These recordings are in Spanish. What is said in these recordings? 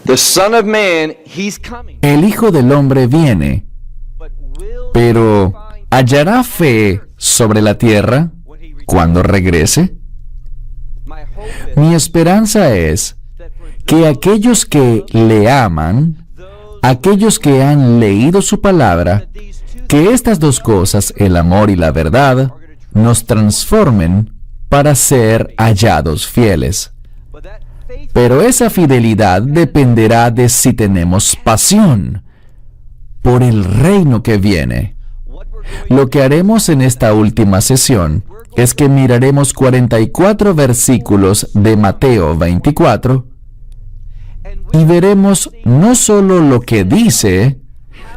The Son of Man, he's coming. El Hijo del Hombre viene, pero ¿hallará fe sobre la tierra cuando regrese? Mi esperanza es que aquellos que le aman, aquellos que han leído su palabra, que estas dos cosas, el amor y la verdad, nos transformen para ser hallados fieles. Pero esa fidelidad dependerá de si tenemos pasión por el reino que viene. Lo que haremos en esta última sesión es que miraremos 44 versículos de Mateo 24 y veremos no solo lo que dice,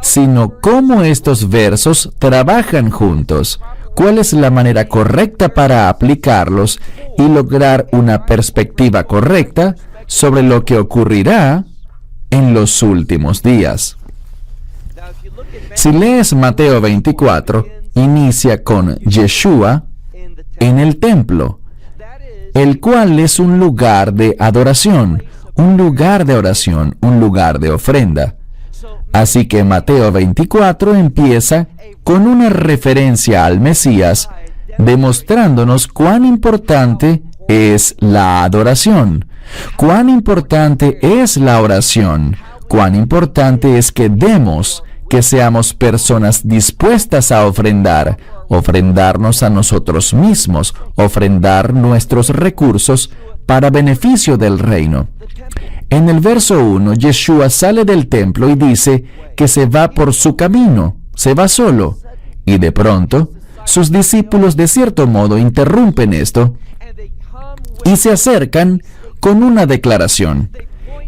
sino cómo estos versos trabajan juntos, cuál es la manera correcta para aplicarlos y lograr una perspectiva correcta sobre lo que ocurrirá en los últimos días. Si lees Mateo 24, inicia con Yeshua en el templo, el cual es un lugar de adoración, un lugar de oración, un lugar de ofrenda. Así que Mateo 24 empieza con una referencia al Mesías, demostrándonos cuán importante es la adoración, cuán importante es la oración, cuán importante es que demos, que seamos personas dispuestas a ofrendar, ofrendarnos a nosotros mismos, ofrendar nuestros recursos para beneficio del reino. En el verso 1, Yeshua sale del templo y dice que se va por su camino, se va solo. Y de pronto, sus discípulos de cierto modo interrumpen esto y se acercan con una declaración.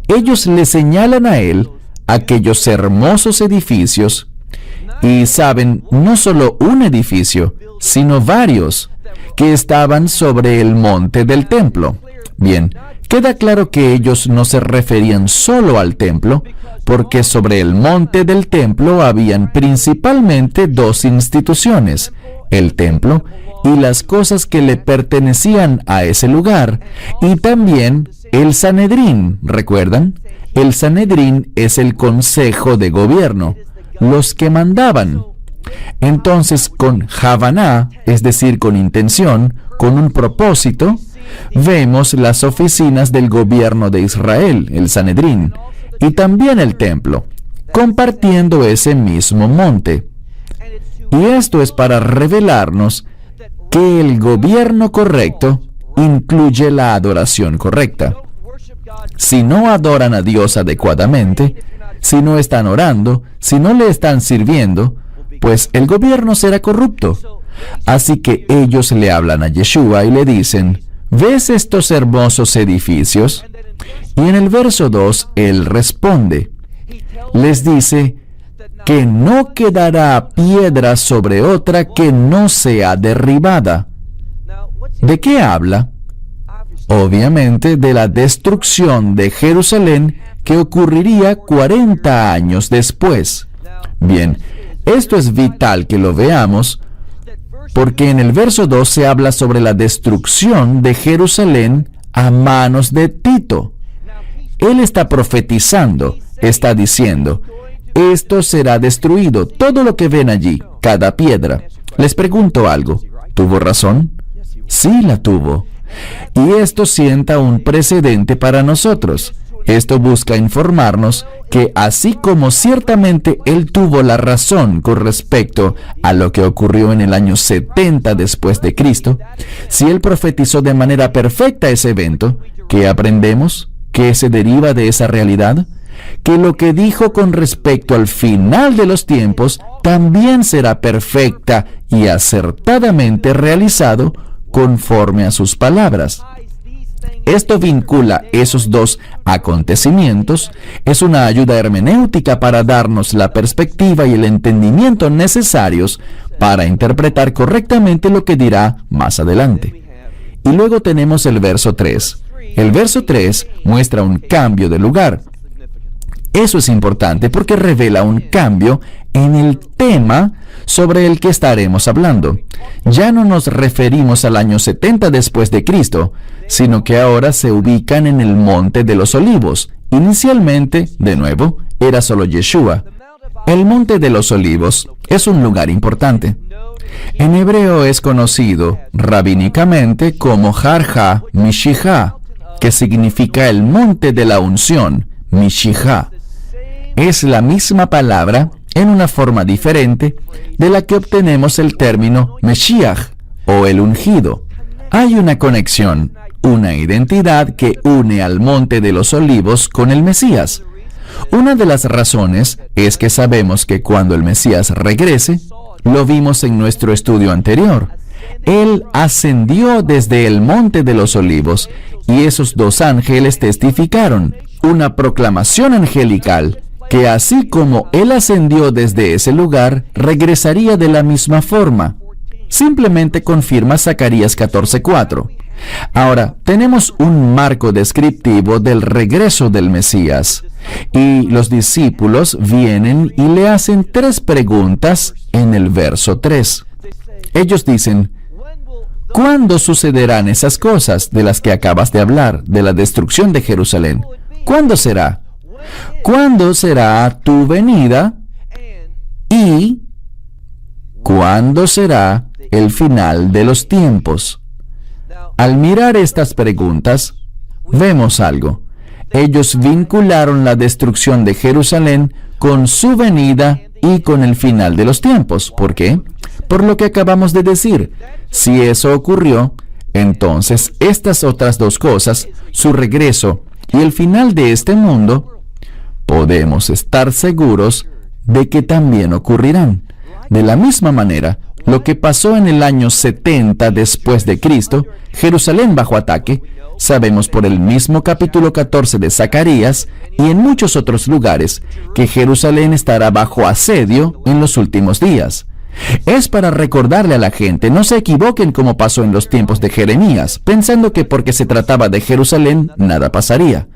Ellos le señalan a él aquellos hermosos edificios y saben no solo un edificio, sino varios que estaban sobre el monte del templo. Bien, queda claro que ellos no se referían solo al templo, porque sobre el monte del templo habían principalmente dos instituciones, el templo y las cosas que le pertenecían a ese lugar, y también el Sanedrín, ¿recuerdan? El Sanedrín es el consejo de gobierno, los que mandaban. Entonces, con Havaná, es decir, con intención, con un propósito, vemos las oficinas del gobierno de Israel, el Sanedrín, y también el templo, compartiendo ese mismo monte. Y esto es para revelarnos que el gobierno correcto incluye la adoración correcta. Si no adoran a Dios adecuadamente, si no están orando, si no le están sirviendo, pues el gobierno será corrupto. Así que ellos le hablan a Yeshua y le dicen, ¿ves estos hermosos edificios? Y en el verso 2, él responde, les dice que no quedará piedra sobre otra que no sea derribada. ¿De qué habla? Obviamente de la destrucción de Jerusalén que ocurriría 40 años después. Bien, esto es vital que lo veamos, porque en el verso 2 se habla sobre la destrucción de Jerusalén a manos de Tito. Él está profetizando, está diciendo, esto será destruido, todo lo que ven allí, cada piedra. Les pregunto algo, ¿tuvo razón? Sí, la tuvo. Y esto sienta un precedente para nosotros. Esto busca informarnos que así como ciertamente él tuvo la razón con respecto a lo que ocurrió en el año 70 después de Cristo, si él profetizó de manera perfecta ese evento, ¿qué aprendemos? ¿Qué se deriva de esa realidad? Que lo que dijo con respecto al final de los tiempos también será perfecta y acertadamente realizado conforme a sus palabras. Esto vincula esos dos acontecimientos, es una ayuda hermenéutica para darnos la perspectiva y el entendimiento necesarios para interpretar correctamente lo que dirá más adelante. Y luego tenemos el verso 3. El verso 3 muestra un cambio de lugar. Eso es importante porque revela un cambio en el tema sobre el que estaremos hablando. Ya no nos referimos al año 70 después de Cristo, sino que ahora se ubican en el Monte de los Olivos, Inicialmente, de nuevo, era solo Yeshua. El Monte de los Olivos es un lugar importante. En hebreo es conocido rabínicamente como Har HaMishijá, que significa el monte de la unción, Mishijá. Es la misma palabra en una forma diferente de la que obtenemos el término Meshiach o el ungido. Hay una conexión, una identidad que une al Monte de los Olivos con el Mesías. Una de las razones es que sabemos que cuando el Mesías regrese, lo vimos en nuestro estudio anterior. Él ascendió desde el Monte de los Olivos y esos dos ángeles testificaron, una proclamación angelical, que así como Él ascendió desde ese lugar, regresaría de la misma forma. Simplemente confirma Zacarías 14:4. Ahora, tenemos un marco descriptivo del regreso del Mesías. Y los discípulos vienen y le hacen 3 preguntas en el verso 3. Ellos dicen, ¿cuándo sucederán esas cosas de las que acabas de hablar, de la destrucción de Jerusalén? ¿Cuándo será? ¿Cuándo será tu venida? ¿Y cuándo será el final de los tiempos? Al mirar estas preguntas, vemos algo. Ellos vincularon la destrucción de Jerusalén con su venida y con el final de los tiempos. ¿Por qué? Por lo que acabamos de decir. Si eso ocurrió, entonces estas otras 2 cosas, su regreso y el final de este mundo, podemos estar seguros de que también ocurrirán. De la misma manera, lo que pasó en el año 70 después de Cristo, Jerusalén bajo ataque, sabemos por el mismo capítulo 14 de Zacarías y en muchos otros lugares que Jerusalén estará bajo asedio en los últimos días. Es para recordarle a la gente, no se equivoquen como pasó en los tiempos de Jeremías, pensando que porque se trataba de Jerusalén, nada pasaría.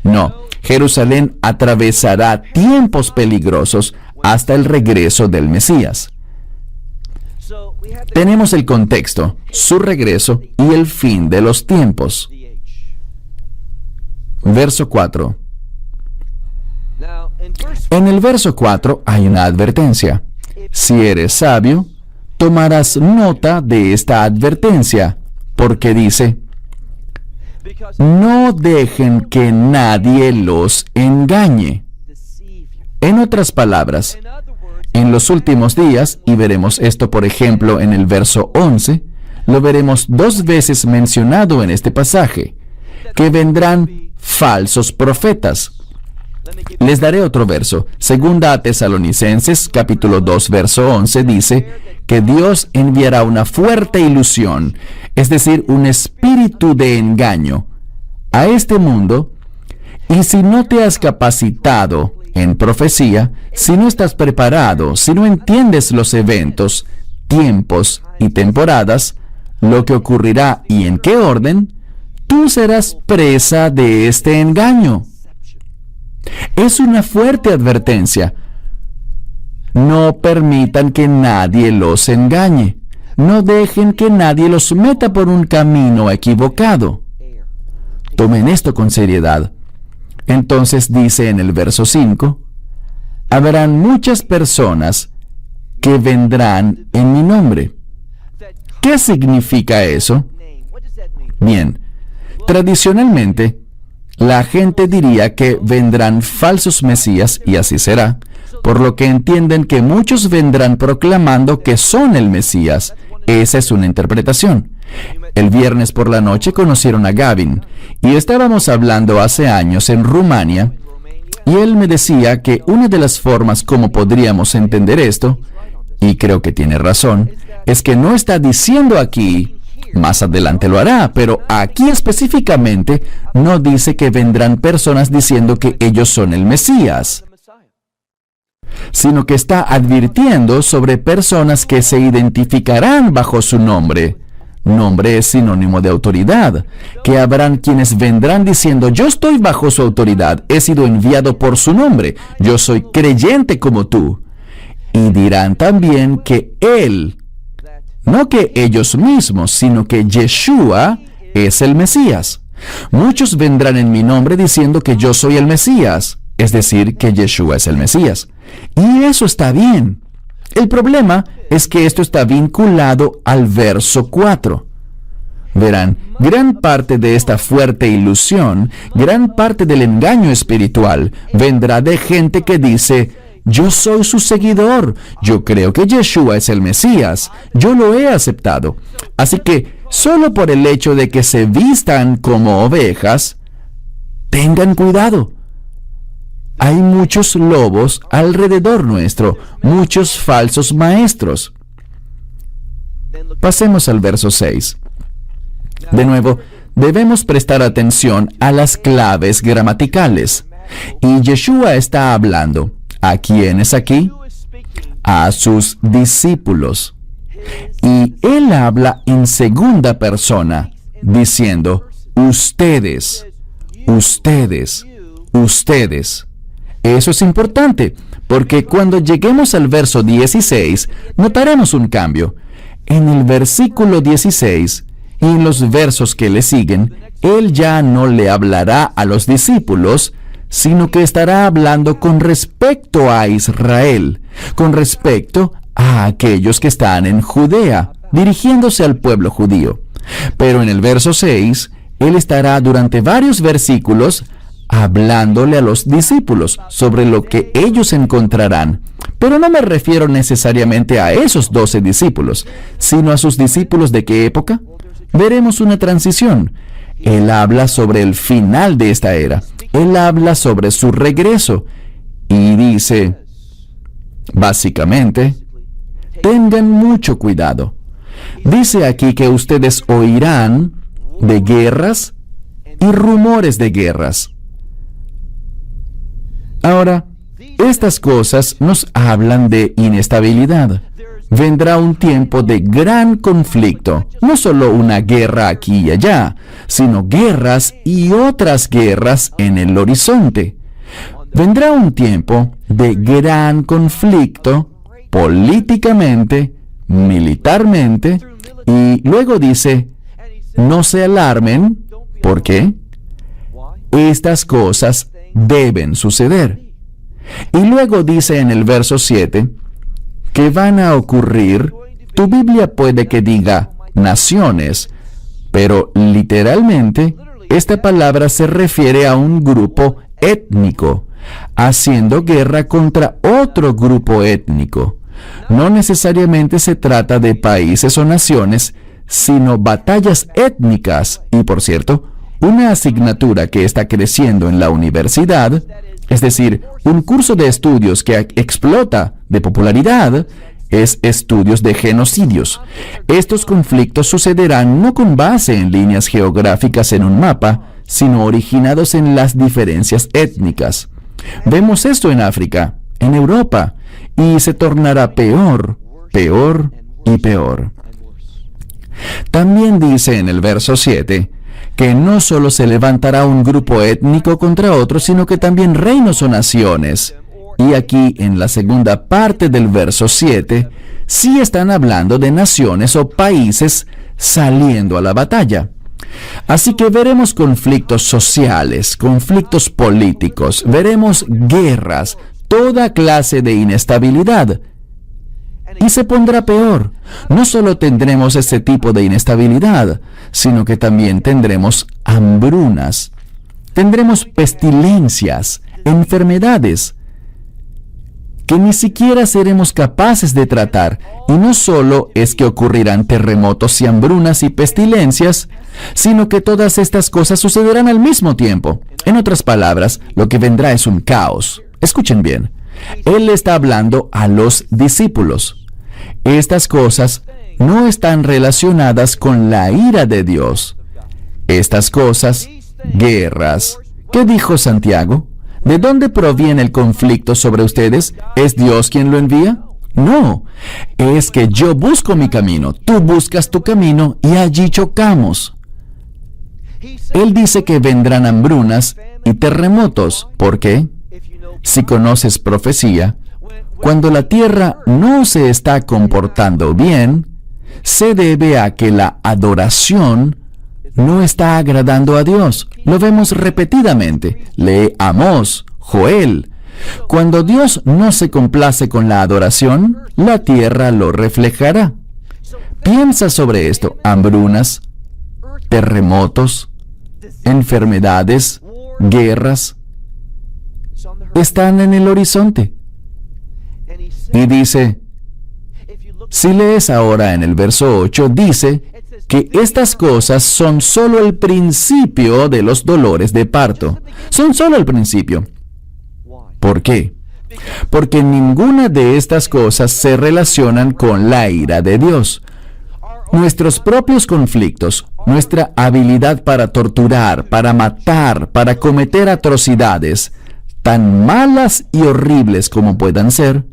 No, Jerusalén atravesará tiempos peligrosos hasta el regreso del Mesías. Tenemos el contexto, su regreso y el fin de los tiempos. Verso 4. En el verso 4 hay una advertencia. Si eres sabio, tomarás nota de esta advertencia, porque dice, no dejen que nadie los engañe. En otras palabras, en los últimos días, y veremos esto por ejemplo en el verso 11, lo veremos 2 veces mencionado en este pasaje, que vendrán falsos profetas. Les daré otro verso. Segunda a Tesalonicenses, capítulo 2, verso 11, dice que Dios enviará una fuerte ilusión, es decir, un espíritu de engaño, a este mundo, y si no te has capacitado en profecía, si no estás preparado, si no entiendes los eventos, tiempos y temporadas, lo que ocurrirá y en qué orden, tú serás presa de este engaño. Es una fuerte advertencia. No permitan que nadie los engañe. No dejen que nadie los meta por un camino equivocado. Tomen esto con seriedad. Entonces dice en el verso 5, habrán muchas personas que vendrán en mi nombre. ¿Qué significa eso? Bien, tradicionalmente, la gente diría que vendrán falsos mesías, y así será, por lo que entienden que muchos vendrán proclamando que son el Mesías. Esa es una interpretación. El viernes por la noche conocieron a Gavin, y estábamos hablando hace años en Rumania, y él me decía que una de las formas como podríamos entender esto, y creo que tiene razón, es que no está diciendo aquí, más adelante lo hará, pero aquí específicamente no dice que vendrán personas diciendo que ellos son el Mesías, sino que está advirtiendo sobre personas que se identificarán bajo su nombre. Nombre es sinónimo de autoridad, que habrán quienes vendrán diciendo, yo estoy bajo su autoridad, he sido enviado por su nombre, yo soy creyente como tú. Y dirán también que Él, no que ellos mismos, sino que Yeshua es el Mesías. Muchos vendrán en mi nombre diciendo que yo soy el Mesías, es decir, que Yeshua es el Mesías. Y eso está bien. El problema es que esto está vinculado al verso 4. Verán, gran parte de esta fuerte ilusión, gran parte del engaño espiritual, vendrá de gente que dice: yo soy su seguidor, yo creo que Yeshua es el Mesías, yo lo he aceptado. Así que, solo por el hecho de que se vistan como ovejas, tengan cuidado. Hay muchos lobos alrededor nuestro, muchos falsos maestros. Pasemos al verso 6. De nuevo, debemos prestar atención a las claves gramaticales. Y Yeshua está hablando. ¿A quiénes aquí? A sus discípulos. Y él habla en segunda persona, diciendo: ustedes, ustedes, ustedes. Eso es importante, porque cuando lleguemos al verso 16, notaremos un cambio. En el versículo 16 y en los versos que le siguen, él ya no le hablará a los discípulos, sino que estará hablando con respecto a Israel, con respecto a aquellos que están en Judea, dirigiéndose al pueblo judío. Pero en el verso 6, él estará durante varios versículos hablándole a los discípulos sobre lo que ellos encontrarán. Pero no me refiero necesariamente a esos 12 discípulos, sino a sus discípulos. ¿De qué época? Veremos una transición. Él habla sobre el final de esta era. Él habla sobre su regreso. Y dice, básicamente, tengan mucho cuidado. Dice aquí que ustedes oirán de guerras y rumores de guerras. Ahora, estas cosas nos hablan de inestabilidad. Vendrá un tiempo de gran conflicto, no solo una guerra aquí y allá, sino guerras y otras guerras en el horizonte. Vendrá un tiempo de gran conflicto políticamente, militarmente, y luego dice, no se alarmen. ¿Por qué? Estas cosas deben suceder. Y luego dice en el verso 7 que van a ocurrir. Tu Biblia puede que diga naciones, pero literalmente esta palabra se refiere a un grupo étnico, haciendo guerra contra otro grupo étnico. No necesariamente se trata de países o naciones, sino batallas étnicas. Y por cierto, una asignatura que está creciendo en la universidad, es decir, un curso de estudios que explota de popularidad, es estudios de genocidios. Estos conflictos sucederán no con base en líneas geográficas en un mapa, sino originados en las diferencias étnicas. Vemos esto en África, en Europa, y se tornará peor, peor y peor. También dice en el verso 7 que no solo se levantará un grupo étnico contra otro, sino que también reinos o naciones. Y aquí, en la segunda parte del verso 7, sí están hablando de naciones o países saliendo a la batalla. Así que veremos conflictos sociales, conflictos políticos, veremos guerras, toda clase de inestabilidad. Y se pondrá peor. No solo tendremos este tipo de inestabilidad, sino que también tendremos hambrunas, tendremos pestilencias, enfermedades, que ni siquiera seremos capaces de tratar. Y no solo es que ocurrirán terremotos y hambrunas y pestilencias, sino que todas estas cosas sucederán al mismo tiempo. En otras palabras, lo que vendrá es un caos. Escuchen bien. Él está hablando a los discípulos. Estas cosas no están relacionadas con la ira de Dios. Estas cosas, guerras. ¿Qué dijo Santiago? ¿De dónde proviene el conflicto sobre ustedes? ¿Es Dios quien lo envía? No, es que yo busco mi camino, tú buscas tu camino y allí chocamos. Él dice que vendrán hambrunas y terremotos. ¿Por qué? Si conoces profecía, cuando la tierra no se está comportando bien, se debe a que la adoración no está agradando a Dios. Lo vemos repetidamente. Lee Amós, Joel. Cuando Dios no se complace con la adoración, la tierra lo reflejará. Piensa sobre esto. Hambrunas, terremotos, enfermedades, guerras, están en el horizonte. Y dice, si lees ahora en el verso 8, dice que estas cosas son solo el principio de los dolores de parto. Son solo el principio. ¿Por qué? Porque ninguna de estas cosas se relacionan con la ira de Dios. Nuestros propios conflictos, nuestra habilidad para torturar, para matar, para cometer atrocidades, tan malas y horribles como puedan ser,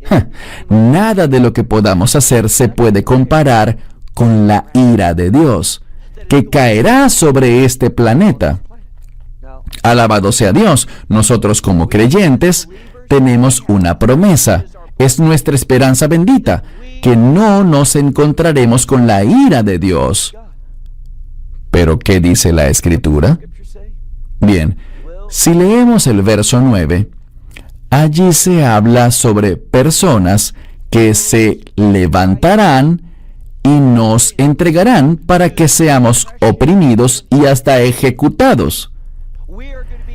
nada de lo que podamos hacer se puede comparar con la ira de Dios, que caerá sobre este planeta. Alabado sea Dios, nosotros como creyentes tenemos una promesa. Es nuestra esperanza bendita, que no nos encontraremos con la ira de Dios. ¿Pero qué dice la Escritura? Bien, si leemos el verso 9, allí se habla sobre personas que se levantarán y nos entregarán para que seamos oprimidos y hasta ejecutados.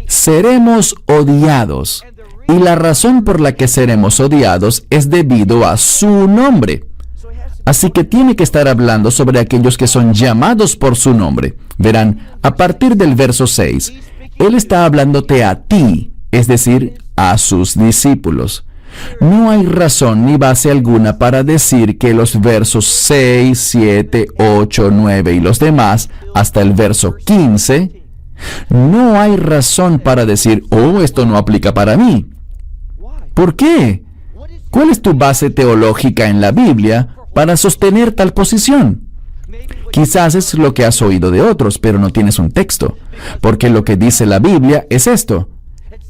Seremos odiados. Y la razón por la que seremos odiados es debido a su nombre. Así que tiene que estar hablando sobre aquellos que son llamados por su nombre. Verán, a partir del verso 6, Él está hablándote a ti, es decir, a sus discípulos. No hay razón ni base alguna para decir que los versos 6, 7, 8, 9 y los demás, hasta el verso 15, no hay razón para decir, oh, esto no aplica para mí. ¿Por qué? ¿Cuál es tu base teológica en la Biblia para sostener tal posición? Quizás es lo que has oído de otros, pero no tienes un texto. Porque lo que dice la Biblia es esto.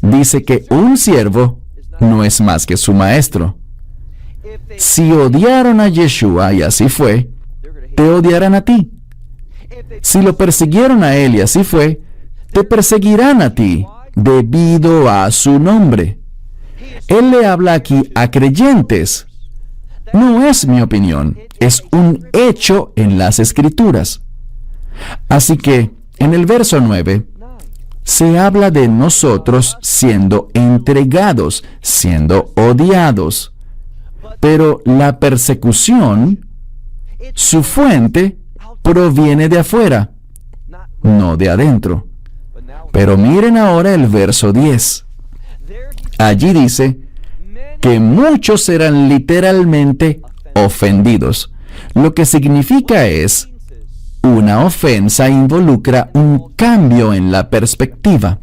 Dice que un siervo no es más que su maestro. Si odiaron a Yeshua, y así fue, te odiarán a ti. Si lo persiguieron a él, y así fue, te perseguirán a ti, debido a su nombre. Él le habla aquí a creyentes. No es mi opinión, es un hecho en las Escrituras. Así que, en el verso 9, se habla de nosotros siendo entregados, siendo odiados. Pero la persecución, su fuente, proviene de afuera, no de adentro. Pero miren ahora el verso 10. Allí dice que muchos serán literalmente ofendidos. Lo que significa es, una ofensa involucra un cambio en la perspectiva.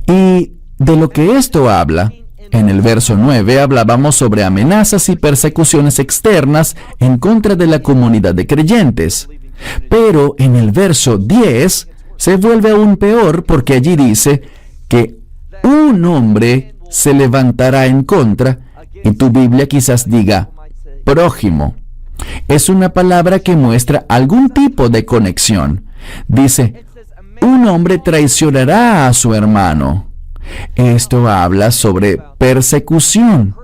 Y de lo que esto habla, en el verso 9 hablábamos sobre amenazas y persecuciones externas en contra de la comunidad de creyentes. Pero en el verso 10 se vuelve aún peor porque allí dice que un hombre se levantará en contra, y tu Biblia quizás diga prójimo. Es una palabra que muestra algún tipo de conexión. Dice, un hombre traicionará a su hermano. Esto habla sobre persecución.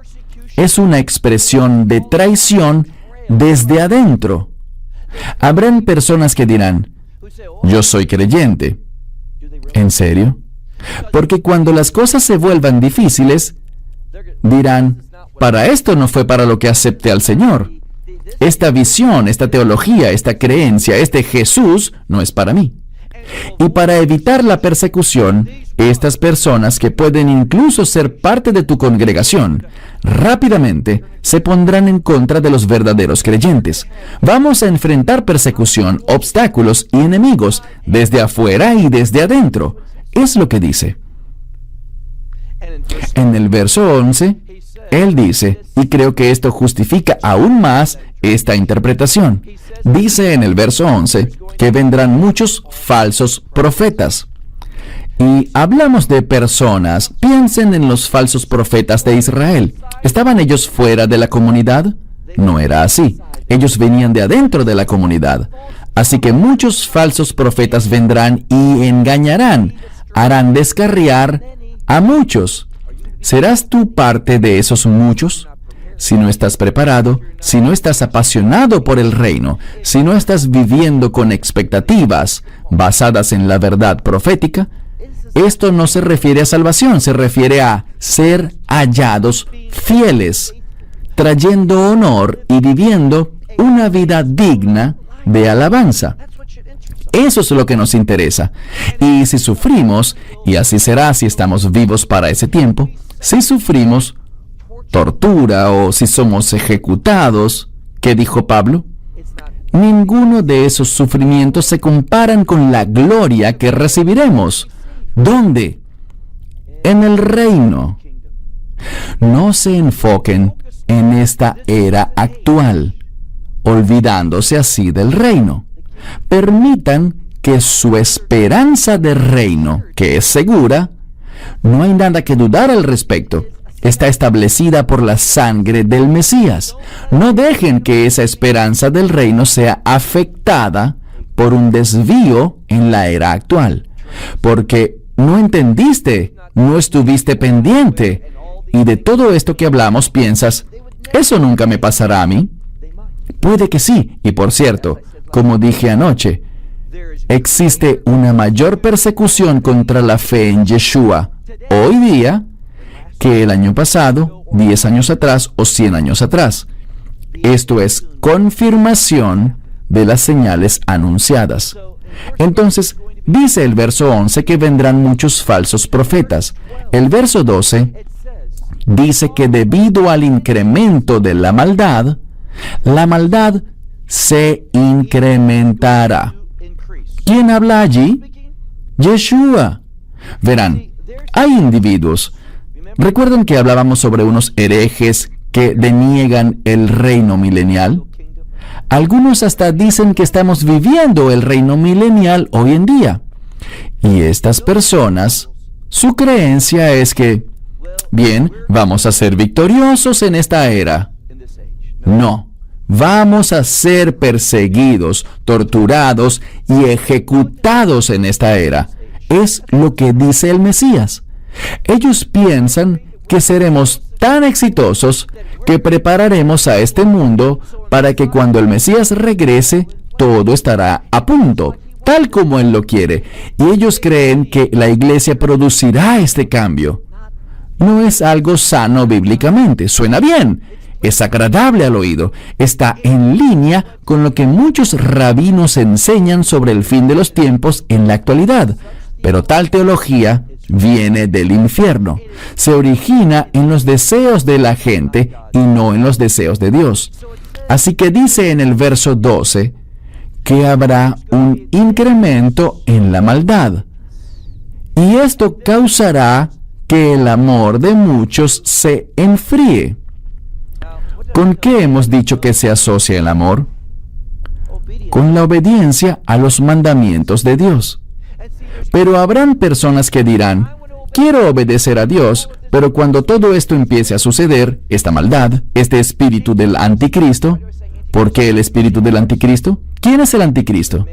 Es una expresión de traición desde adentro. Habrán personas que dirán, yo soy creyente. ¿En serio? Porque cuando las cosas se vuelvan difíciles, dirán, para esto no fue para lo que acepté al Señor. Esta visión, esta teología, esta creencia, este Jesús no es para mí. Y para evitar la persecución, estas personas que pueden incluso ser parte de tu congregación, rápidamente se pondrán en contra de los verdaderos creyentes. Vamos a enfrentar persecución, obstáculos y enemigos desde afuera y desde adentro. Es lo que dice. En el verso 11, él dice, y creo que esto justifica aún más esta interpretación. Dice en el verso 11 que vendrán muchos falsos profetas. Y hablamos de personas. Piensen en los falsos profetas de Israel. ¿Estaban ellos fuera de la comunidad? No era así. Ellos venían de adentro de la comunidad. Así que muchos falsos profetas vendrán y engañarán, harán descarriar a muchos. ¿Serás tú parte de esos muchos? Si no estás preparado, si no estás apasionado por el reino, si no estás viviendo con expectativas basadas en la verdad profética, esto no se refiere a salvación, se refiere a ser hallados fieles, trayendo honor y viviendo una vida digna de alabanza. Eso es lo que nos interesa. Y si sufrimos, y así será si estamos vivos para ese tiempo, si sufrimos tortura o si somos ejecutados, ¿qué dijo Pablo? Ninguno de esos sufrimientos se comparan con la gloria que recibiremos. ¿Dónde? En el reino. No se enfoquen en esta era actual, olvidándose así del reino. Permitan que su esperanza de reino, que es segura, no hay nada que dudar al respecto, está establecida por la sangre del Mesías. No dejen que esa esperanza del reino sea afectada por un desvío en la era actual, porque no entendiste, no estuviste pendiente, y de todo esto que hablamos piensas, ¿eso nunca me pasará a mí? Puede que sí, y por cierto, como dije anoche, existe una mayor persecución contra la fe en Yeshua hoy día que el año pasado, 10 años atrás o 100 años atrás. Esto es confirmación de las señales anunciadas. Entonces, dice el verso 11 que vendrán muchos falsos profetas. El verso 12 dice que debido al incremento de la maldad se incrementará. ¿Quién habla allí? Yeshua. Verán, hay individuos. ¿Recuerdan que hablábamos sobre unos herejes que deniegan el reino milenial? Algunos hasta dicen que estamos viviendo el reino milenial hoy en día. Y estas personas, su creencia es que, bien, vamos a ser victoriosos en esta era. No. Vamos a ser perseguidos, torturados y ejecutados en esta era. Es lo que dice el Mesías. Ellos piensan que seremos tan exitosos que prepararemos a este mundo para que cuando el Mesías regrese, todo estará a punto, tal como Él lo quiere. Y ellos creen que la iglesia producirá este cambio. No es algo sano bíblicamente. Suena bien. Es agradable al oído, está en línea con lo que muchos rabinos enseñan sobre el fin de los tiempos en la actualidad, pero tal teología viene del infierno, se origina en los deseos de la gente y no en los deseos de Dios. Así que dice en el verso 12 que habrá un incremento en la maldad, y esto causará que el amor de muchos se enfríe. ¿Con qué hemos dicho que se asocia el amor? Con la obediencia a los mandamientos de Dios. Pero habrán personas que dirán, quiero obedecer a Dios, pero cuando todo esto empiece a suceder, esta maldad, este espíritu del anticristo, ¿por qué el espíritu del anticristo? ¿Quién es el anticristo?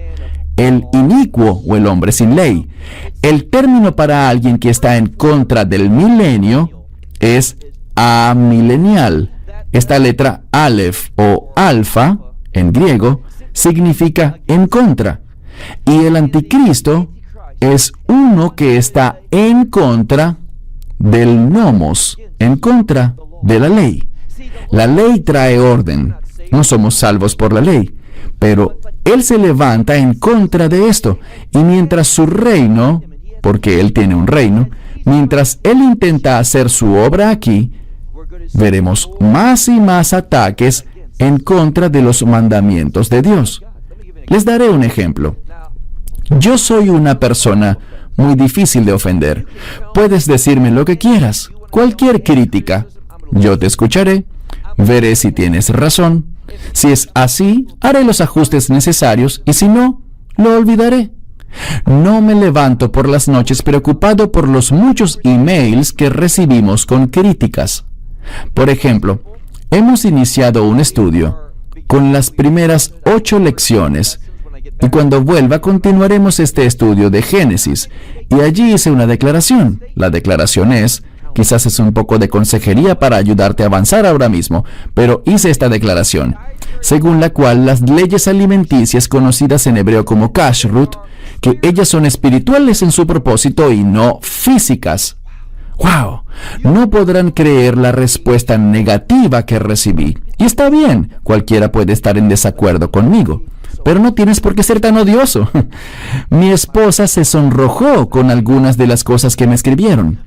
El inicuo o el hombre sin ley. El término para alguien que está en contra del milenio es amilenial. Esta letra Aleph o alfa, en griego, significa en contra. Y el anticristo es uno que está en contra del nomos, en contra de la ley. La ley trae orden. No somos salvos por la ley. Pero Él se levanta en contra de esto. Y mientras su reino, porque Él tiene un reino, mientras Él intenta hacer su obra aquí, veremos más y más ataques en contra de los mandamientos de Dios. Les daré un ejemplo. Yo soy una persona muy difícil de ofender. Puedes decirme lo que quieras, cualquier crítica. Yo te escucharé, veré si tienes razón. Si es así, haré los ajustes necesarios y si no, lo olvidaré. No me levanto por las noches preocupado por los muchos emails que recibimos con críticas. Por ejemplo, hemos iniciado un estudio con las primeras 8 lecciones. Y cuando vuelva continuaremos este estudio de Génesis. Y allí hice una declaración. La declaración es, quizás es un poco de consejería para ayudarte a avanzar ahora mismo, pero hice esta declaración, según la cual las leyes alimenticias conocidas en hebreo como kashrut, que ellas son espirituales en su propósito y no físicas. ¡Wow! No podrán creer la respuesta negativa que recibí. Y está bien, cualquiera puede estar en desacuerdo conmigo, pero no tienes por qué ser tan odioso. Mi esposa se sonrojó con algunas de las cosas que me escribieron,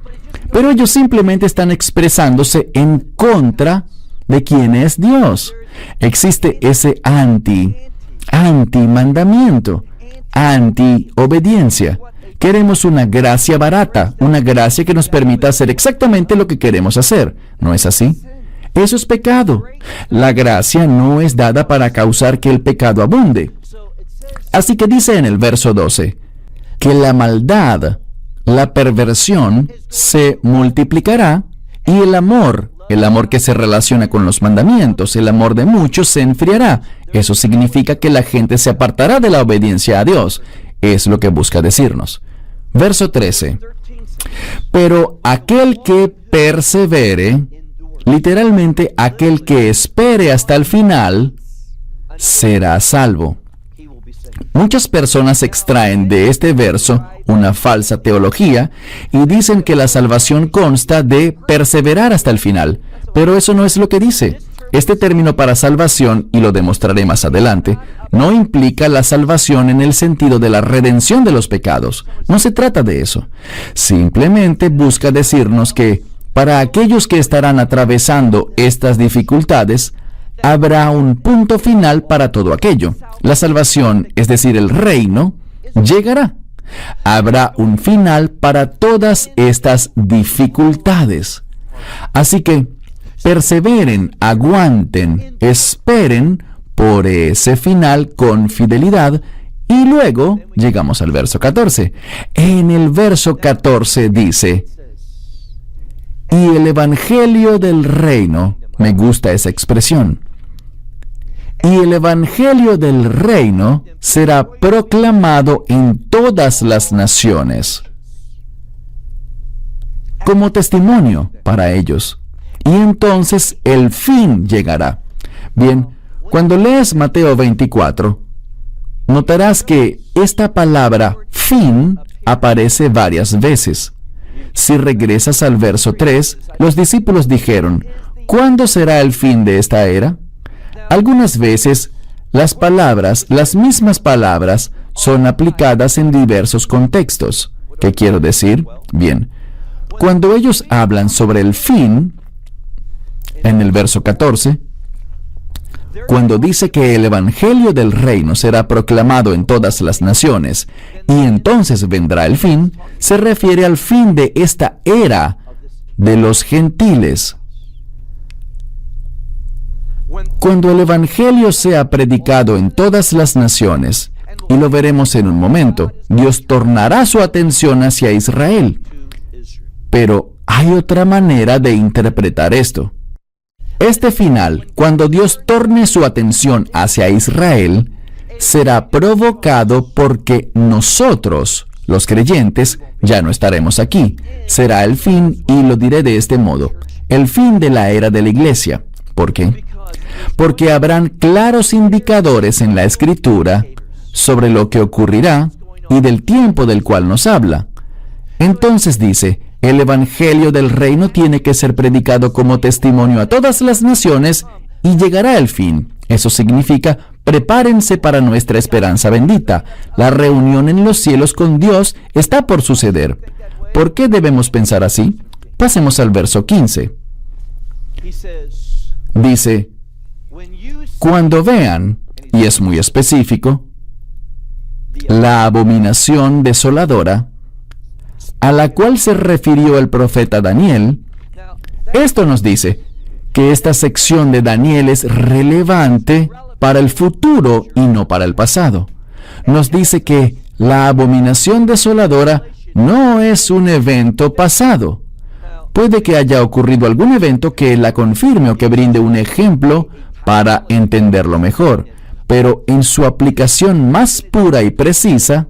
pero ellos simplemente están expresándose en contra de quién es Dios. Existe ese anti-mandamiento, anti-obediencia. Queremos una gracia barata, una gracia que nos permita hacer exactamente lo que queremos hacer. ¿No es así? Eso es pecado. La gracia no es dada para causar que el pecado abunde. Así que dice en el verso 12, que la maldad, la perversión, se multiplicará y el amor que se relaciona con los mandamientos, el amor de muchos se enfriará. Eso significa que la gente se apartará de la obediencia a Dios. Es lo que busca decirnos. Verso 13. Pero aquel que persevere, literalmente aquel que espere hasta el final, será salvo. Muchas personas extraen de este verso una falsa teología y dicen que la salvación consta de perseverar hasta el final, pero eso no es lo que dice. Este término para salvación, y lo demostraré más adelante, no implica la salvación en el sentido de la redención de los pecados. No se trata de eso. Simplemente busca decirnos que para aquellos que estarán atravesando estas dificultades, habrá un punto final para todo aquello. La salvación, es decir, el reino, llegará. Habrá un final para todas estas dificultades. Así que perseveren, aguanten, esperen por ese final con fidelidad. Y luego llegamos al verso 14. En el verso 14 dice, y el evangelio del reino, me gusta esa expresión, y el evangelio del reino será proclamado en todas las naciones, como testimonio para ellos. Y entonces el fin llegará. Bien, cuando lees Mateo 24, notarás que esta palabra fin aparece varias veces. Si regresas al verso 3, los discípulos dijeron, ¿cuándo será el fin de esta era? Algunas veces, las mismas palabras, son aplicadas en diversos contextos. ¿Qué quiero decir? Bien, cuando ellos hablan sobre el fin, en el verso 14, cuando dice que el evangelio del reino será proclamado en todas las naciones y entonces vendrá el fin, se refiere al fin de esta era de los gentiles. Cuando el evangelio sea predicado en todas las naciones, y lo veremos en un momento, Dios tornará su atención hacia Israel. Pero hay otra manera de interpretar esto. Este final, cuando Dios torne su atención hacia Israel, será provocado porque nosotros, los creyentes, ya no estaremos aquí. Será el fin, y lo diré de este modo, el fin de la era de la iglesia. ¿Por qué? Porque habrán claros indicadores en la Escritura sobre lo que ocurrirá y del tiempo del cual nos habla. Entonces dice, el evangelio del reino tiene que ser predicado como testimonio a todas las naciones y llegará el fin. Eso significa, prepárense para nuestra esperanza bendita. La reunión en los cielos con Dios está por suceder. ¿Por qué debemos pensar así? Pasemos al verso 15. Dice, cuando vean, y es muy específico, la abominación desoladora, a la cual se refirió el profeta Daniel, esto nos dice que esta sección de Daniel es relevante para el futuro y no para el pasado. Nos dice que la abominación desoladora no es un evento pasado. Puede que haya ocurrido algún evento que la confirme o que brinde un ejemplo para entenderlo mejor, pero en su aplicación más pura y precisa,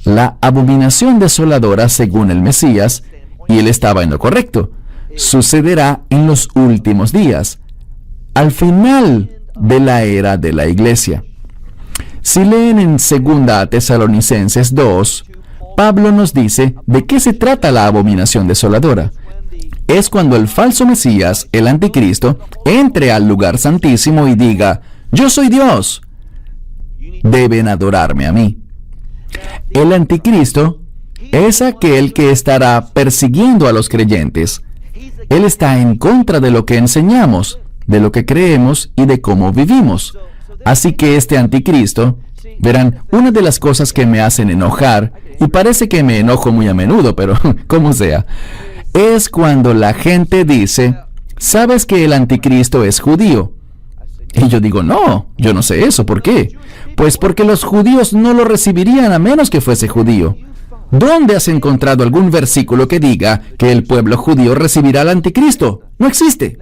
la abominación desoladora, según el Mesías, y él estaba en lo correcto, sucederá en los últimos días, al final de la era de la iglesia. Si leen en 2 Tesalonicenses 2, Pablo nos dice de qué se trata la abominación desoladora. Es cuando el falso Mesías, el anticristo, entre al lugar santísimo y diga: yo soy Dios, deben adorarme a mí. El anticristo es aquel que estará persiguiendo a los creyentes. Él está en contra de lo que enseñamos, de lo que creemos y de cómo vivimos. Así que este anticristo, verán, una de las cosas que me hacen enojar, y parece que me enojo muy a menudo, pero como sea, es cuando la gente dice: ¿sabes que el anticristo es judío? Y yo digo: no, yo no sé eso. ¿Por qué? Pues porque los judíos no lo recibirían a menos que fuese judío. ¿Dónde has encontrado algún versículo que diga que el pueblo judío recibirá al anticristo? No existe.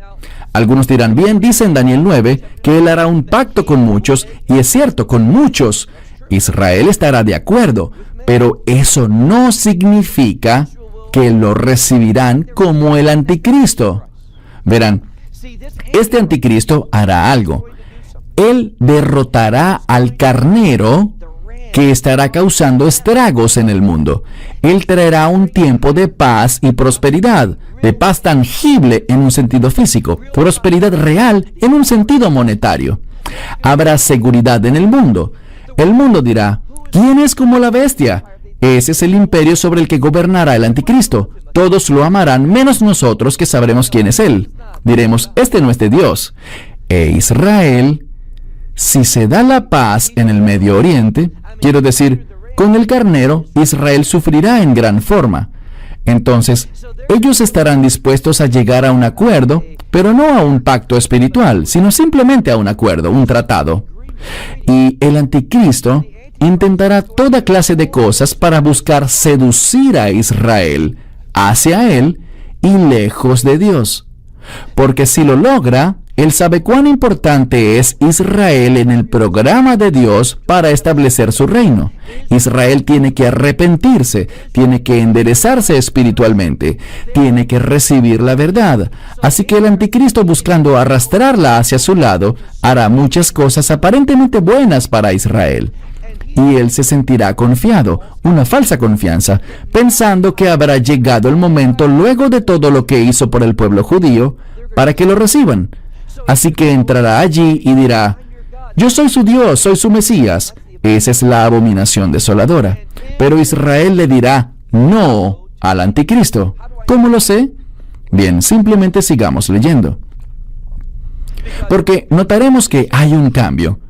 Algunos dirán: bien, dice en Daniel 9 que él hará un pacto con muchos, y es cierto, con muchos. Israel estará de acuerdo, pero eso no significa que lo recibirán como el anticristo. Verán, este anticristo hará algo. Él derrotará al carnero que estará causando estragos en el mundo. Él traerá un tiempo de paz y prosperidad, de paz tangible en un sentido físico, prosperidad real en un sentido monetario. Habrá seguridad en el mundo. El mundo dirá: ¿quién es como la bestia? Ese es el imperio sobre el que gobernará el anticristo. Todos lo amarán, menos nosotros, que sabremos quién es él. Diremos: este no es de Dios. E Israel, si se da la paz en el Medio Oriente, quiero decir, con el carnero, Israel sufrirá en gran forma. Entonces, ellos estarán dispuestos a llegar a un acuerdo, pero no a un pacto espiritual, sino simplemente a un acuerdo, un tratado. Y el anticristo intentará toda clase de cosas para buscar seducir a Israel hacia él y lejos de Dios. Porque si lo logra, él sabe cuán importante es Israel en el programa de Dios para establecer su reino. Israel tiene que arrepentirse, tiene que enderezarse espiritualmente, tiene que recibir la verdad. Así que el anticristo, buscando arrastrarla hacia su lado, hará muchas cosas aparentemente buenas para Israel. Y él se sentirá confiado, una falsa confianza, pensando que habrá llegado el momento, luego de todo lo que hizo por el pueblo judío, para que lo reciban. Así que entrará allí y dirá: yo soy su Dios, soy su Mesías. Esa es la abominación desoladora. Pero Israel le dirá no al anticristo. ¿Cómo lo sé? Bien, simplemente sigamos leyendo. Porque notaremos que hay un cambio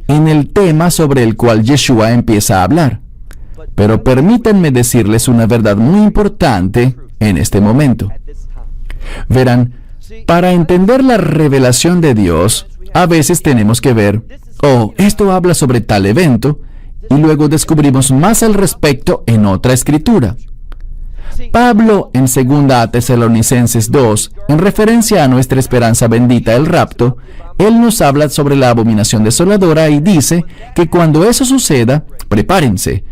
en el tema sobre el cual Yeshua empieza a hablar. Pero permítanme decirles una verdad muy importante en este momento. Verán, para entender la revelación de Dios, a veces tenemos que ver: oh, esto habla sobre tal evento, y luego descubrimos más al respecto en otra escritura. Pablo, en 2 Tesalonicenses 2, en referencia a nuestra esperanza bendita, el rapto, él nos habla sobre la abominación desoladora y dice que cuando eso suceda, prepárense,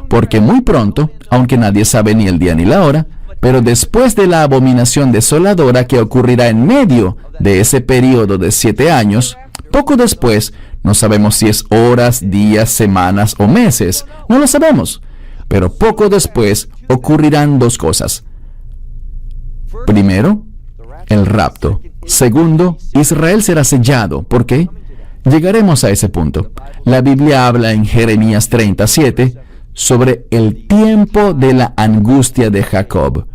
porque muy pronto, aunque nadie sabe ni el día ni la hora, pero después de la abominación desoladora que ocurrirá en medio de ese periodo de 7 años, poco después, no sabemos si es horas, días, semanas o meses, no lo sabemos, pero poco después ocurrirán dos cosas. Primero, el rapto. Segundo, Israel será sellado. ¿Por qué? Llegaremos a ese punto. La Biblia habla en Jeremías 37 sobre el tiempo de la angustia de Jacob.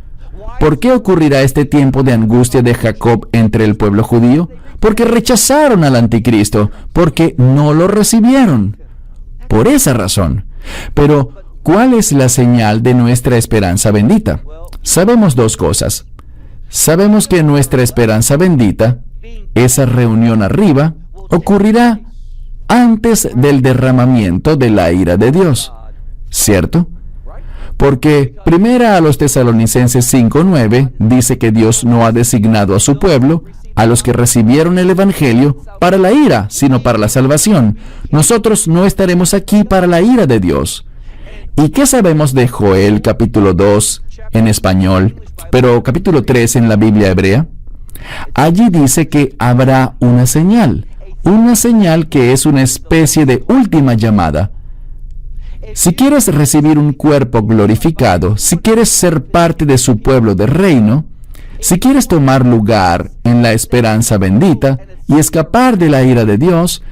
¿Por qué ocurrirá este tiempo de angustia de Jacob entre el pueblo judío? Porque rechazaron al anticristo, porque no lo recibieron. Por esa razón. Pero, ¿cuál es la señal de nuestra esperanza bendita? Sabemos dos cosas. Sabemos que nuestra esperanza bendita, esa reunión arriba, ocurrirá antes del derramamiento de la ira de Dios. ¿Cierto? Porque 1 Tesalonicenses 5:9 dice que Dios no ha designado a su pueblo a los que recibieron el Evangelio para la ira, sino para la salvación. Nosotros no estaremos aquí para la ira de Dios. ¿Y qué sabemos de Joel capítulo 2 en español, pero capítulo 3 en la Biblia hebrea? Allí dice que habrá una señal que es una especie de última llamada. Si quieres recibir un cuerpo glorificado, si quieres ser parte de su pueblo de reino, si quieres tomar lugar en la esperanza bendita y escapar de la ira de Dios,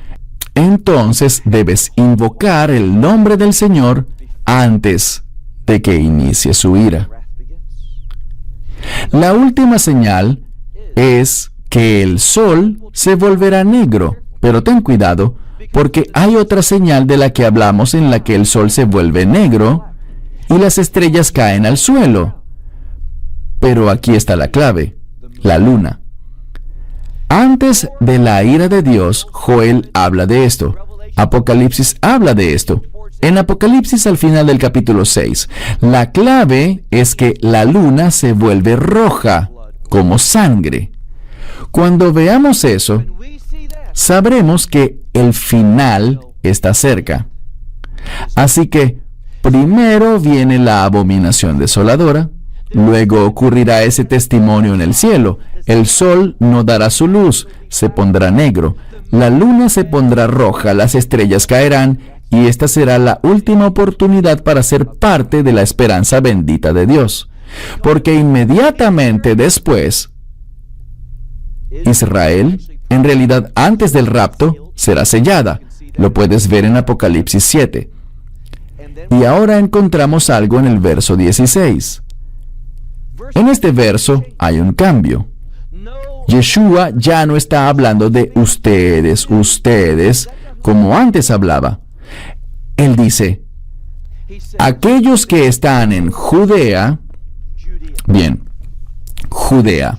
entonces debes invocar el nombre del Señor antes de que inicie su ira. La última señal es que el sol se volverá negro, pero ten cuidado, porque hay otra señal de la que hablamos en la que el sol se vuelve negro y las estrellas caen al suelo. Pero aquí está la clave, la luna. Antes de la ira de Dios, Joel habla de esto. Apocalipsis habla de esto. En Apocalipsis al final del capítulo 6, la clave es que la luna se vuelve roja, como sangre. Cuando veamos eso, sabremos que el final está cerca. Así que primero viene la abominación desoladora, luego ocurrirá ese testimonio en el cielo. El sol no dará su luz, se pondrá negro, la luna se pondrá roja, las estrellas caerán, y esta será la última oportunidad para ser parte de la esperanza bendita de Dios. Porque inmediatamente después, Israel, en realidad antes del rapto, será sellada. Lo puedes ver en Apocalipsis 7. Y ahora encontramos algo en el verso 16. En este verso hay un cambio. Yeshua ya no está hablando de ustedes, como antes hablaba. Él dice, aquellos que están en Judea, bien, Judea.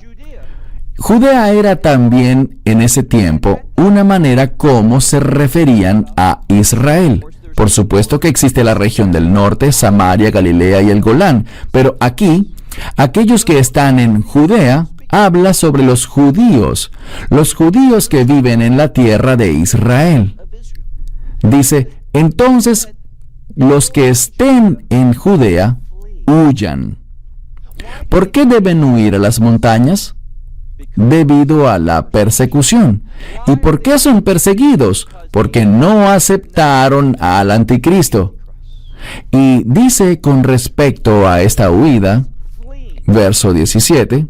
Judea era también en ese tiempo una manera como se referían a Israel. Por supuesto que existe la región del norte, Samaria, Galilea y el Golán, pero aquí, aquellos que están en Judea, habla sobre los judíos que viven en la tierra de Israel. Dice, entonces, los que estén en Judea, huyan. ¿Por qué deben huir a las montañas? Debido a la persecución. ¿Y por qué son perseguidos? Porque no aceptaron al anticristo. Y dice con respecto a esta huida, verso 17,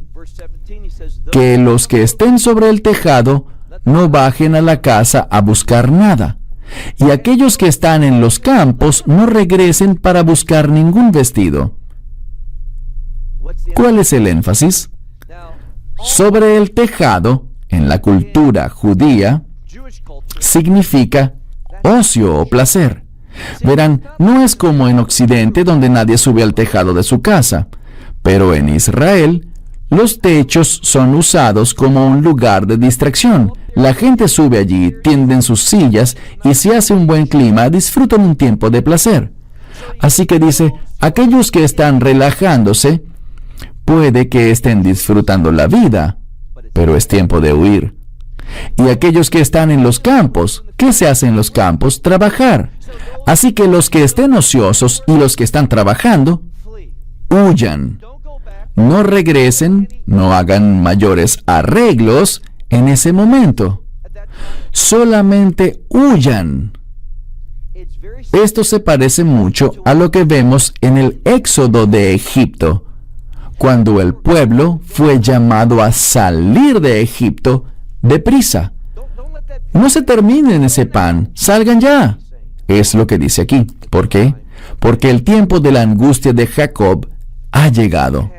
que los que estén sobre el tejado no bajen a la casa a buscar nada, y aquellos que están en los campos no regresen para buscar ningún vestido. ¿Cuál es el énfasis? Sobre el tejado, en la cultura judía, significa ocio o placer. Verán, no es como en Occidente donde nadie sube al tejado de su casa, pero en Israel, los techos son usados como un lugar de distracción. La gente sube allí, tienden sus sillas y si hace un buen clima, disfrutan un tiempo de placer. Así que dice, aquellos que están relajándose, puede que estén disfrutando la vida, pero es tiempo de huir. Y aquellos que están en los campos, ¿qué se hace en los campos? Trabajar. Así que los que estén ociosos y los que están trabajando, huyan. No regresen, no hagan mayores arreglos en ese momento. Solamente huyan. Esto se parece mucho a lo que vemos en el éxodo de Egipto, cuando el pueblo fue llamado a salir de Egipto deprisa. No se terminen ese pan, salgan ya. Es lo que dice aquí. ¿Por qué? Porque el tiempo de la angustia de Jacob ha llegado.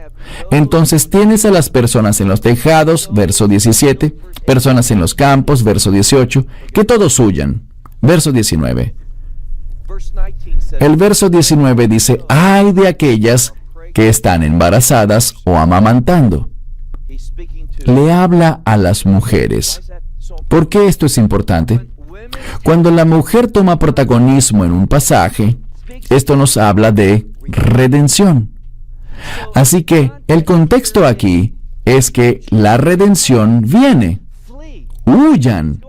Entonces tienes a las personas en los tejados, verso 17, personas en los campos, verso 18, que todos huyan. Verso 19. El verso 19 dice, ay de aquellas que están embarazadas o amamantando. Le habla a las mujeres. ¿Por qué esto es importante? Cuando la mujer toma protagonismo en un pasaje, esto nos habla de redención. Así que el contexto aquí es que la redención viene. Huyan,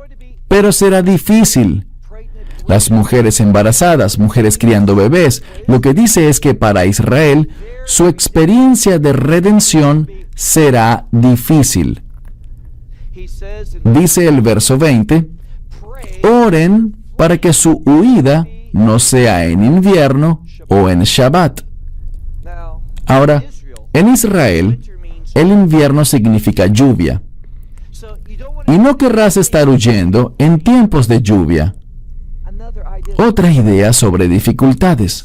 pero será difícil. Las mujeres embarazadas, mujeres criando bebés, lo que dice es que para Israel, su experiencia de redención será difícil. Dice el verso 20, oren para que su huida no sea en invierno o en Shabbat. Ahora, en Israel, el invierno significa lluvia. Y no querrás estar huyendo en tiempos de lluvia. Otra idea sobre dificultades.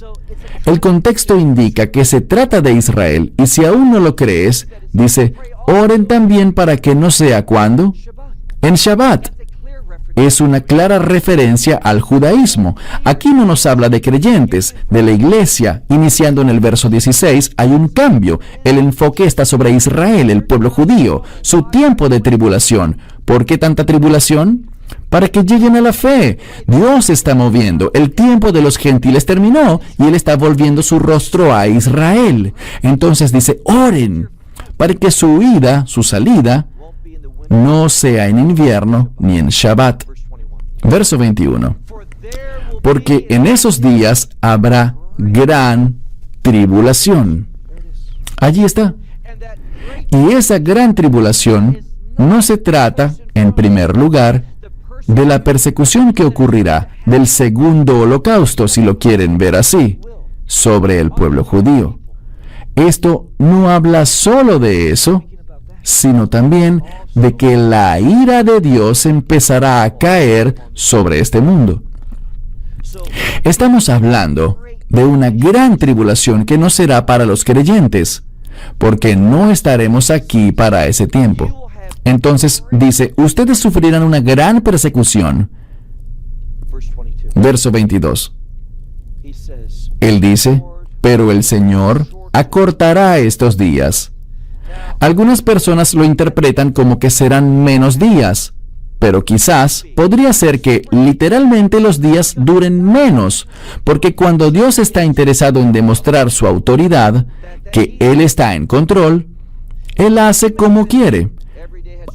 El contexto indica que se trata de Israel, y si aún no lo crees, dice, oren también para que no sea ¿cuándo? En Shabbat. Es una clara referencia al judaísmo. Aquí no nos habla de creyentes, de la iglesia. Iniciando en el verso 16, hay un cambio. El enfoque está sobre Israel, el pueblo judío, su tiempo de tribulación. ¿Por qué tanta tribulación? Para que lleguen a la fe. Dios está moviendo. El tiempo de los gentiles terminó y Él está volviendo su rostro a Israel. Entonces dice, oren para que su huida, su salida, no sea en invierno ni en Shabbat. Verso 21. Porque en esos días habrá gran tribulación. Allí está. Y esa gran tribulación no se trata, en primer lugar, de la persecución que ocurrirá del segundo holocausto, si lo quieren ver así, sobre el pueblo judío. Esto no habla solo de eso, sino también de que la ira de Dios empezará a caer sobre este mundo. Estamos hablando de una gran tribulación que no será para los creyentes, porque no estaremos aquí para ese tiempo. Entonces dice, ustedes sufrirán una gran persecución. Verso 22. Él dice, pero el Señor acortará estos días. Algunas personas lo interpretan como que serán menos días, pero quizás podría ser que literalmente los días duren menos, porque cuando Dios está interesado en demostrar su autoridad, que Él está en control, Él hace como quiere.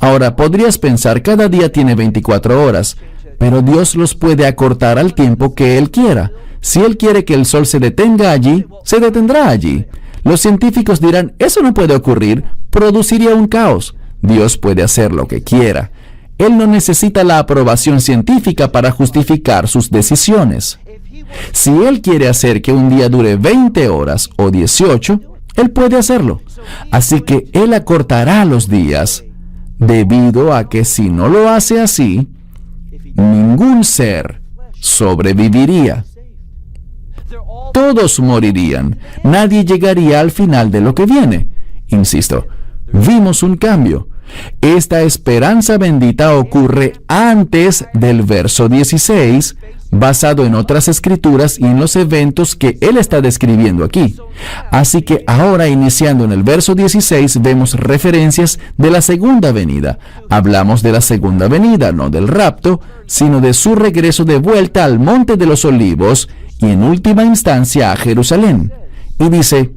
Ahora, podrías pensar, cada día tiene 24 horas, pero Dios los puede acortar al tiempo que Él quiera. Si Él quiere que el sol se detenga allí, se detendrá allí. Los científicos dirán, eso no puede ocurrir, produciría un caos. Dios puede hacer lo que quiera. Él no necesita la aprobación científica para justificar sus decisiones. Si Él quiere hacer que un día dure 20 horas o 18, Él puede hacerlo. Así que Él acortará los días, debido a que si no lo hace así, ningún ser sobreviviría. Todos morirían. Nadie llegaría al final de lo que viene. Insisto, vimos un cambio. Esta esperanza bendita ocurre antes del verso 16, basado en otras escrituras y en los eventos que él está describiendo aquí. Así que ahora, iniciando en el verso 16, vemos referencias de la segunda venida. Hablamos de la segunda venida, no del rapto, sino de su regreso de vuelta al Monte de los Olivos y en última instancia a Jerusalén. Y dice,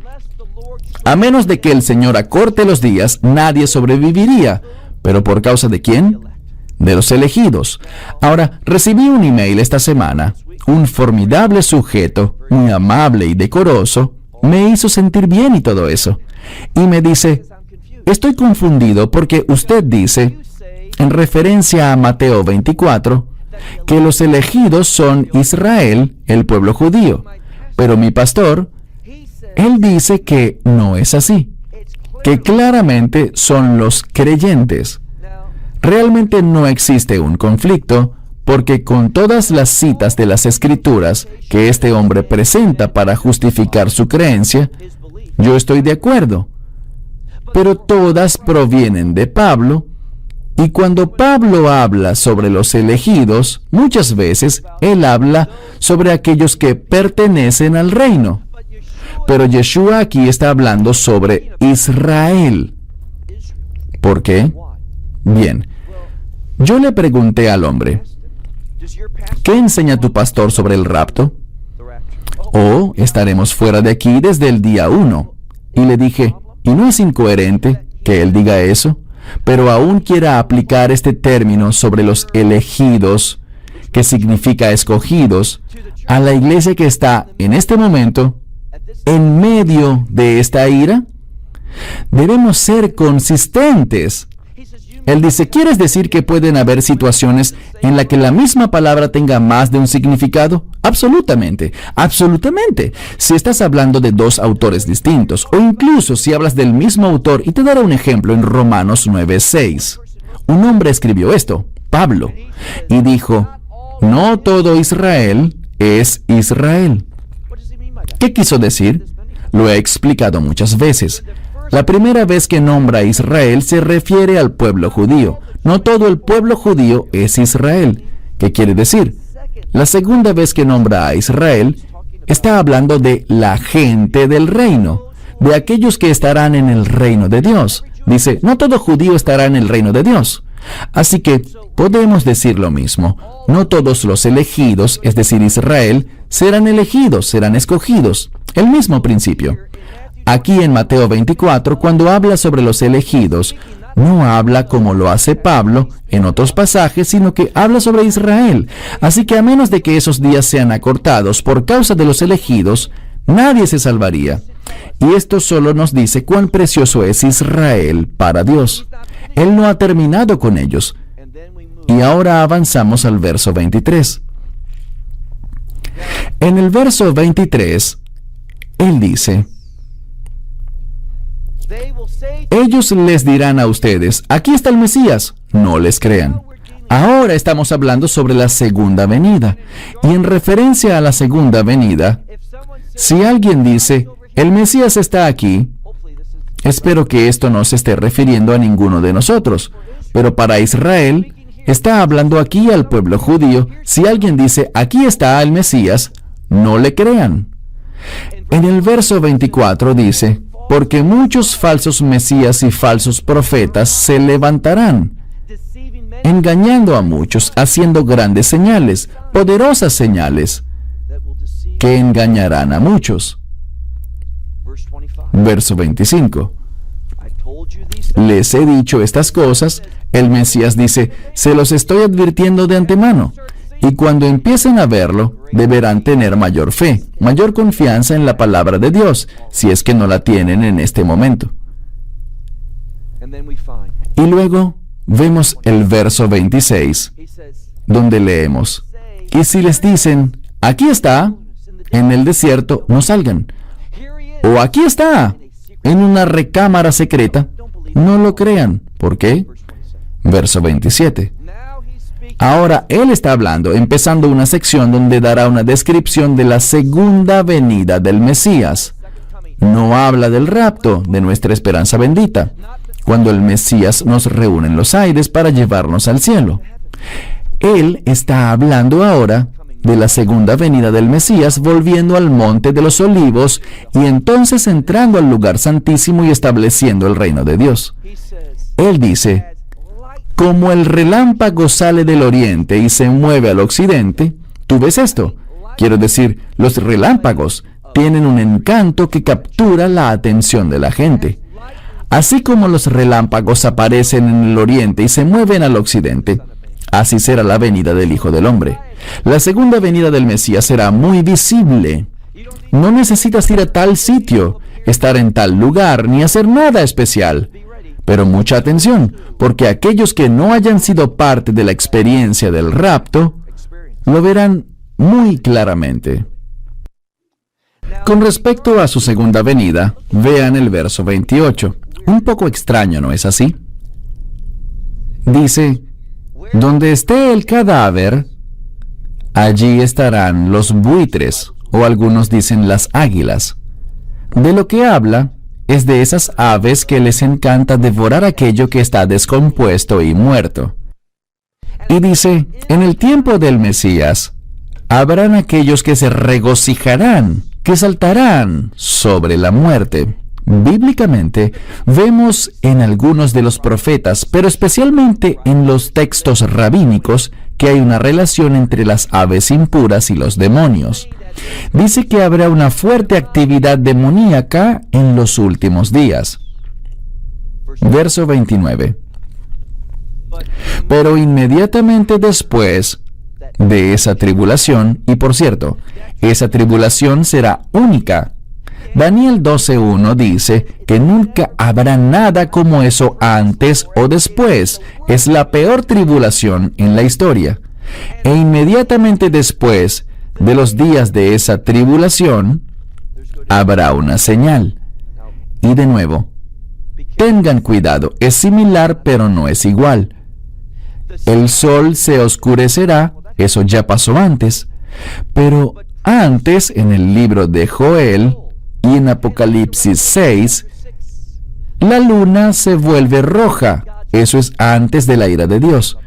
a menos de que el Señor acorte los días, nadie sobreviviría. ¿Pero por causa de quién? De los elegidos. Ahora, recibí un email esta semana. Un formidable sujeto, muy amable y decoroso, me hizo sentir bien y todo eso. Y me dice, estoy confundido porque usted dice, en referencia a Mateo 24, que los elegidos son Israel, el pueblo judío. Pero mi pastor, él dice que no es así, que claramente son los creyentes. Realmente no existe un conflicto, porque con todas las citas de las Escrituras que este hombre presenta para justificar su creencia, yo estoy de acuerdo. Pero todas provienen de Pablo, y cuando Pablo habla sobre los elegidos, muchas veces él habla sobre aquellos que pertenecen al reino. Pero Yeshua aquí está hablando sobre Israel. ¿Por qué? Bien, yo le pregunté al hombre, ¿qué enseña tu pastor sobre el rapto? Estaremos fuera de aquí desde el día 1. Y le dije, ¿y no es incoherente que él diga eso, pero aún quiera aplicar este término sobre los elegidos, que significa escogidos, a la iglesia que está en este momento en medio de esta ira? Debemos ser consistentes. Él dice, ¿quieres decir que pueden haber situaciones en las que la misma palabra tenga más de un significado? Absolutamente, absolutamente. Si estás hablando de dos autores distintos, o incluso si hablas del mismo autor, y te daré un ejemplo en Romanos 9:6. Un hombre escribió esto, Pablo, y dijo, no todo Israel es Israel. ¿Qué quiso decir? Lo he explicado muchas veces. La primera vez que nombra a Israel se refiere al pueblo judío. No todo el pueblo judío es Israel. ¿Qué quiere decir? La segunda vez que nombra a Israel, está hablando de la gente del reino, de aquellos que estarán en el reino de Dios. Dice, no todo judío estará en el reino de Dios. Así que podemos decir lo mismo. No todos los elegidos, es decir, Israel, serán elegidos, serán escogidos. El mismo principio. Aquí en Mateo 24, cuando habla sobre los elegidos, no habla como lo hace Pablo en otros pasajes, sino que habla sobre Israel. Así que a menos de que esos días sean acortados por causa de los elegidos, nadie se salvaría. Y esto solo nos dice cuán precioso es Israel para Dios. Él no ha terminado con ellos. Y ahora avanzamos al verso 23. En el verso 23, Él dice, ellos les dirán a ustedes, aquí está el Mesías, no les crean. Ahora estamos hablando sobre la segunda venida. Y en referencia a la segunda venida, si alguien dice, el Mesías está aquí, espero que esto no se esté refiriendo a ninguno de nosotros, pero para Israel, está hablando aquí al pueblo judío. Si alguien dice, aquí está el Mesías, no le crean. En el verso 24 dice, porque muchos falsos mesías y falsos profetas se levantarán, engañando a muchos, haciendo grandes señales, poderosas señales, que engañarán a muchos. Verso 25. Les he dicho estas cosas. El Mesías dice, se los estoy advirtiendo de antemano. Y cuando empiecen a verlo, deberán tener mayor fe, mayor confianza en la palabra de Dios, si es que no la tienen en este momento. Y luego vemos el verso 26, donde leemos, y si les dicen, aquí está, en el desierto, no salgan. O aquí está, en una recámara secreta, no lo crean. ¿Por qué? Verso 27. Ahora Él está hablando, empezando una sección donde dará una descripción de la segunda venida del Mesías. No habla del rapto, de nuestra esperanza bendita, cuando el Mesías nos reúne en los aires para llevarnos al cielo. Él está hablando ahora de la segunda venida del Mesías, volviendo al monte de los olivos y entonces entrando al lugar santísimo y estableciendo el reino de Dios. Él dice, como el relámpago sale del oriente y se mueve al occidente, ¿tú ves esto? Quiero decir, los relámpagos tienen un encanto que captura la atención de la gente. Así como los relámpagos aparecen en el oriente y se mueven al occidente, así será la venida del Hijo del Hombre. La segunda venida del Mesías será muy visible. No necesitas ir a tal sitio, estar en tal lugar, ni hacer nada especial. Pero mucha atención, porque aquellos que no hayan sido parte de la experiencia del rapto, lo verán muy claramente. Con respecto a su segunda venida, vean el verso 28. Un poco extraño, ¿no es así? Dice, donde esté el cadáver, allí estarán los buitres, o algunos dicen las águilas. De lo que habla es de esas aves que les encanta devorar aquello que está descompuesto y muerto. Y dice, en el tiempo del Mesías, habrán aquellos que se regocijarán, que saltarán sobre la muerte. Bíblicamente, vemos en algunos de los profetas, pero especialmente en los textos rabínicos, que hay una relación entre las aves impuras y los demonios. Dice que habrá una fuerte actividad demoníaca en los últimos días. Verso 29. Pero inmediatamente después de esa tribulación, y por cierto, esa tribulación será única. Daniel 12:1 dice que nunca habrá nada como eso antes o después. Es la peor tribulación en la historia. E inmediatamente después de los días de esa tribulación, habrá una señal. Y de nuevo, tengan cuidado, es similar pero no es igual. El sol se oscurecerá, eso ya pasó antes, pero antes en el libro de Joel y en Apocalipsis 6, la luna se vuelve roja, eso es antes de la ira de Dios.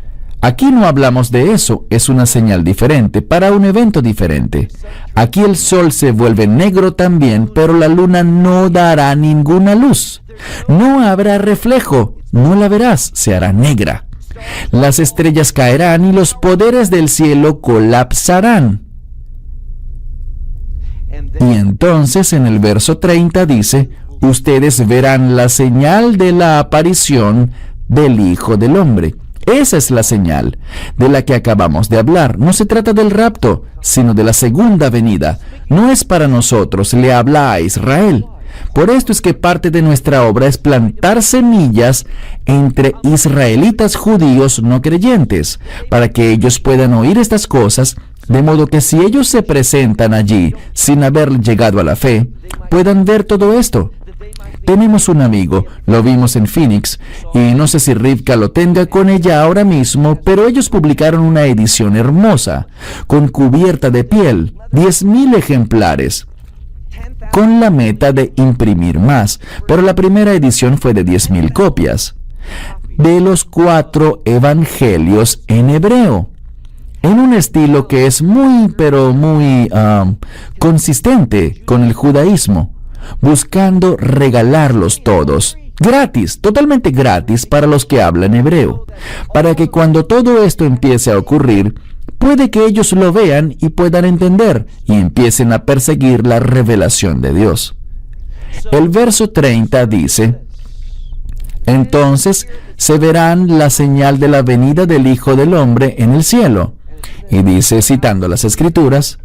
Aquí no hablamos de eso, es una señal diferente, para un evento diferente. Aquí el sol se vuelve negro también, pero la luna no dará ninguna luz. No habrá reflejo, no la verás, se hará negra. Las estrellas caerán y los poderes del cielo colapsarán. Y entonces en el verso 30 dice, ustedes verán la señal de la aparición del Hijo del Hombre. Esa es la señal de la que acabamos de hablar. No se trata del rapto, sino de la segunda venida. No es para nosotros, le habla a Israel. Por esto es que parte de nuestra obra es plantar semillas entre israelitas judíos no creyentes, para que ellos puedan oír estas cosas, de modo que si ellos se presentan allí sin haber llegado a la fe, puedan ver todo esto. Tenemos un amigo, lo vimos en Phoenix, y no sé si Rivka lo tenga con ella ahora mismo, pero ellos publicaron una edición hermosa, con cubierta de piel, 10,000 ejemplares, con la meta de imprimir más, pero la primera edición fue de 10,000 copias, de los 4 evangelios en hebreo, en un estilo que es muy, pero muy consistente con el judaísmo, buscando regalarlos todos, gratis, totalmente gratis para los que hablan hebreo, para que cuando todo esto empiece a ocurrir, puede que ellos lo vean y puedan entender y empiecen a perseguir la revelación de Dios. El verso 30 dice, entonces se verán la señal de la venida del Hijo del Hombre en el cielo. Y dice, citando las Escrituras,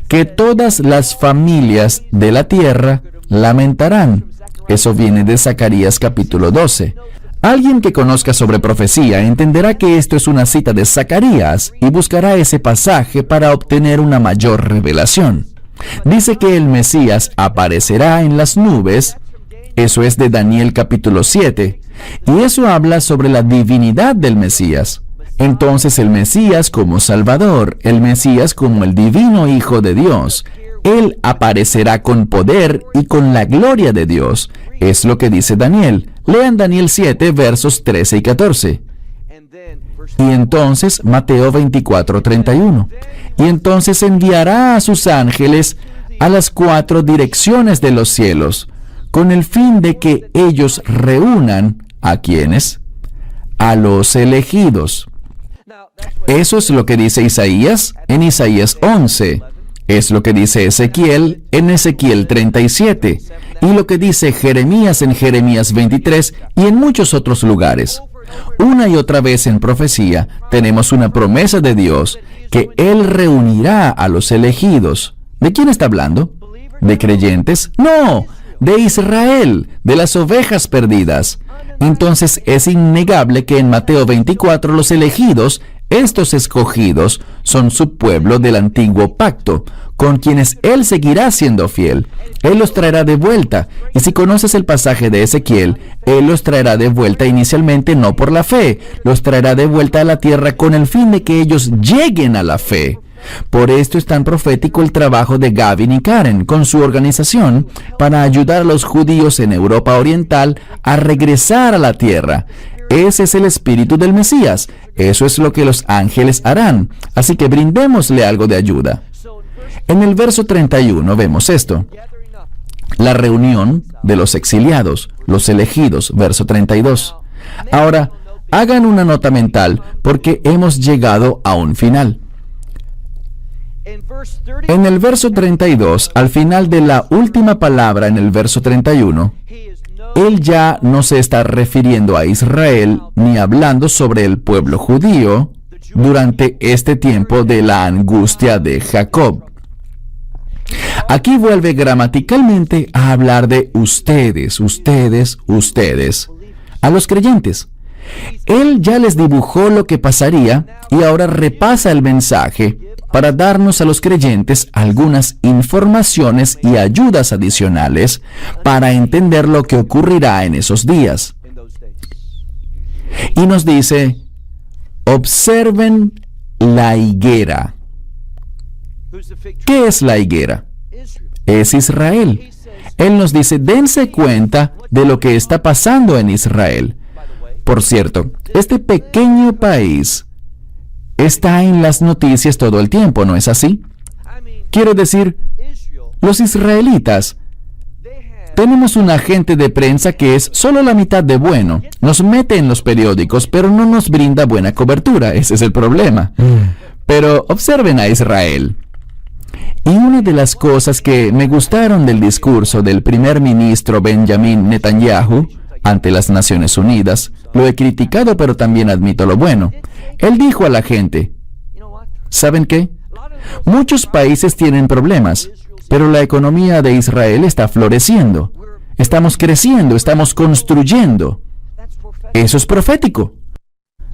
que todas las familias de la tierra lamentarán. Eso viene de Zacarías capítulo 12. Alguien que conozca sobre profecía entenderá que esto es una cita de Zacarías y buscará ese pasaje para obtener una mayor revelación. Dice que el Mesías aparecerá en las nubes. Eso es de Daniel capítulo 7. Y eso habla sobre la divinidad del Mesías. Entonces el Mesías como Salvador, el Mesías como el divino Hijo de Dios, Él aparecerá con poder y con la gloria de Dios. Es lo que dice Daniel. Lean Daniel 7, versos 13 y 14. Y entonces Mateo 24:31. Y entonces enviará a sus ángeles a las 4 direcciones de los cielos, con el fin de que ellos reúnan ¿a quiénes? A los elegidos. Eso es lo que dice Isaías en Isaías 11. Es lo que dice Ezequiel en Ezequiel 37. Y lo que dice Jeremías en Jeremías 23 y en muchos otros lugares. Una y otra vez en profecía tenemos una promesa de Dios que Él reunirá a los elegidos. ¿De quién está hablando? ¿De creyentes? No, de Israel, de las ovejas perdidas. Entonces es innegable que en Mateo 24 los elegidos, estos escogidos, son su pueblo del antiguo pacto, con quienes Él seguirá siendo fiel. Él los traerá de vuelta. Y si conoces el pasaje de Ezequiel, Él los traerá de vuelta inicialmente no por la fe, los traerá de vuelta a la tierra con el fin de que ellos lleguen a la fe. Por esto es tan profético el trabajo de Gavin y Karen con su organización para ayudar a los judíos en Europa Oriental a regresar a la tierra. Ese es el espíritu del Mesías. Eso es lo que los ángeles harán. Así que brindémosle algo de ayuda. En el verso 31 vemos esto. La reunión de los exiliados, los elegidos, verso 32. Ahora, hagan una nota mental porque hemos llegado a un final. En el verso 32, al final de la última palabra en el verso 31, Él ya no se está refiriendo a Israel ni hablando sobre el pueblo judío durante este tiempo de la angustia de Jacob. Aquí vuelve gramaticalmente a hablar de ustedes, a los creyentes. Él ya les dibujó lo que pasaría y ahora repasa el mensaje para darnos a los creyentes algunas informaciones y ayudas adicionales para entender lo que ocurrirá en esos días. Y nos dice, observen la higuera. ¿Qué es la higuera? Es Israel. Él nos dice, dense cuenta de lo que está pasando en Israel. Por cierto, este pequeño país está en las noticias todo el tiempo, ¿no es así? Quiero decir, los israelitas, tenemos un agente de prensa que es solo la mitad de bueno. Nos mete en los periódicos, pero no nos brinda buena cobertura. Ese es el problema. Pero observen a Israel. Y una de las cosas que me gustaron del discurso del primer ministro Benjamin Netanyahu ante las Naciones Unidas, lo he criticado pero también admito lo bueno. Él dijo a la gente, ¿saben qué? Muchos países tienen problemas, pero la economía de Israel está floreciendo. Estamos creciendo, estamos construyendo. Eso es profético.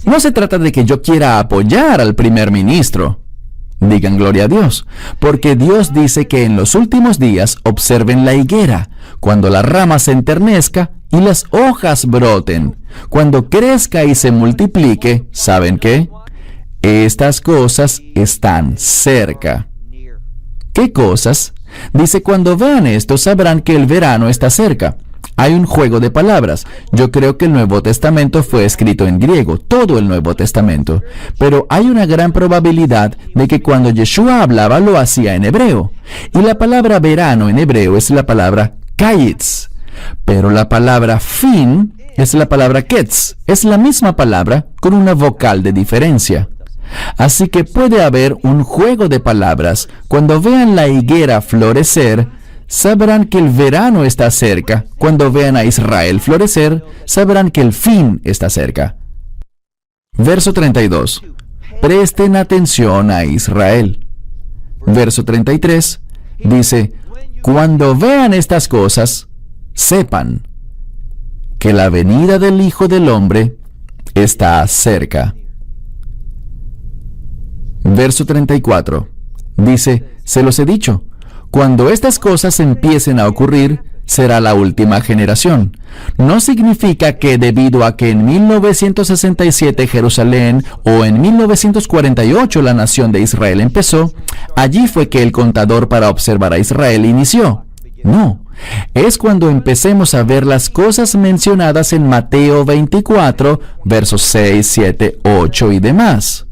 No se trata de que yo quiera apoyar al primer ministro. Digan gloria a Dios, porque Dios dice que en los últimos días observen la higuera, cuando la rama se enternezca y las hojas broten, cuando crezca y se multiplique. ¿Saben qué? Estas cosas están cerca. ¿Qué cosas? Dice, cuando vean esto sabrán que el verano está cerca. Hay un juego de palabras. Yo creo que el Nuevo Testamento fue escrito en griego, todo el Nuevo Testamento. Pero hay una gran probabilidad de que cuando Yeshua hablaba lo hacía en hebreo. Y la palabra verano en hebreo es la palabra kayitz. Pero la palabra fin es la palabra ketz. Es la misma palabra con una vocal de diferencia. Así que puede haber un juego de palabras. Cuando vean la higuera florecer, sabrán que el verano está cerca. Cuando vean a Israel florecer, sabrán que el fin está cerca. Verso 32. Presten atención a Israel. Verso 33 dice, cuando vean estas cosas, sepan que la venida del Hijo del Hombre está cerca. Verso 34 dice, se los he dicho, cuando estas cosas empiecen a ocurrir, será la última generación. No significa que debido a que en 1967 Jerusalén o en 1948 la nación de Israel empezó, allí fue que el contador para observar a Israel inició. No, es cuando empecemos a ver las cosas mencionadas en Mateo 24, versos 6, 7, 8 y demás.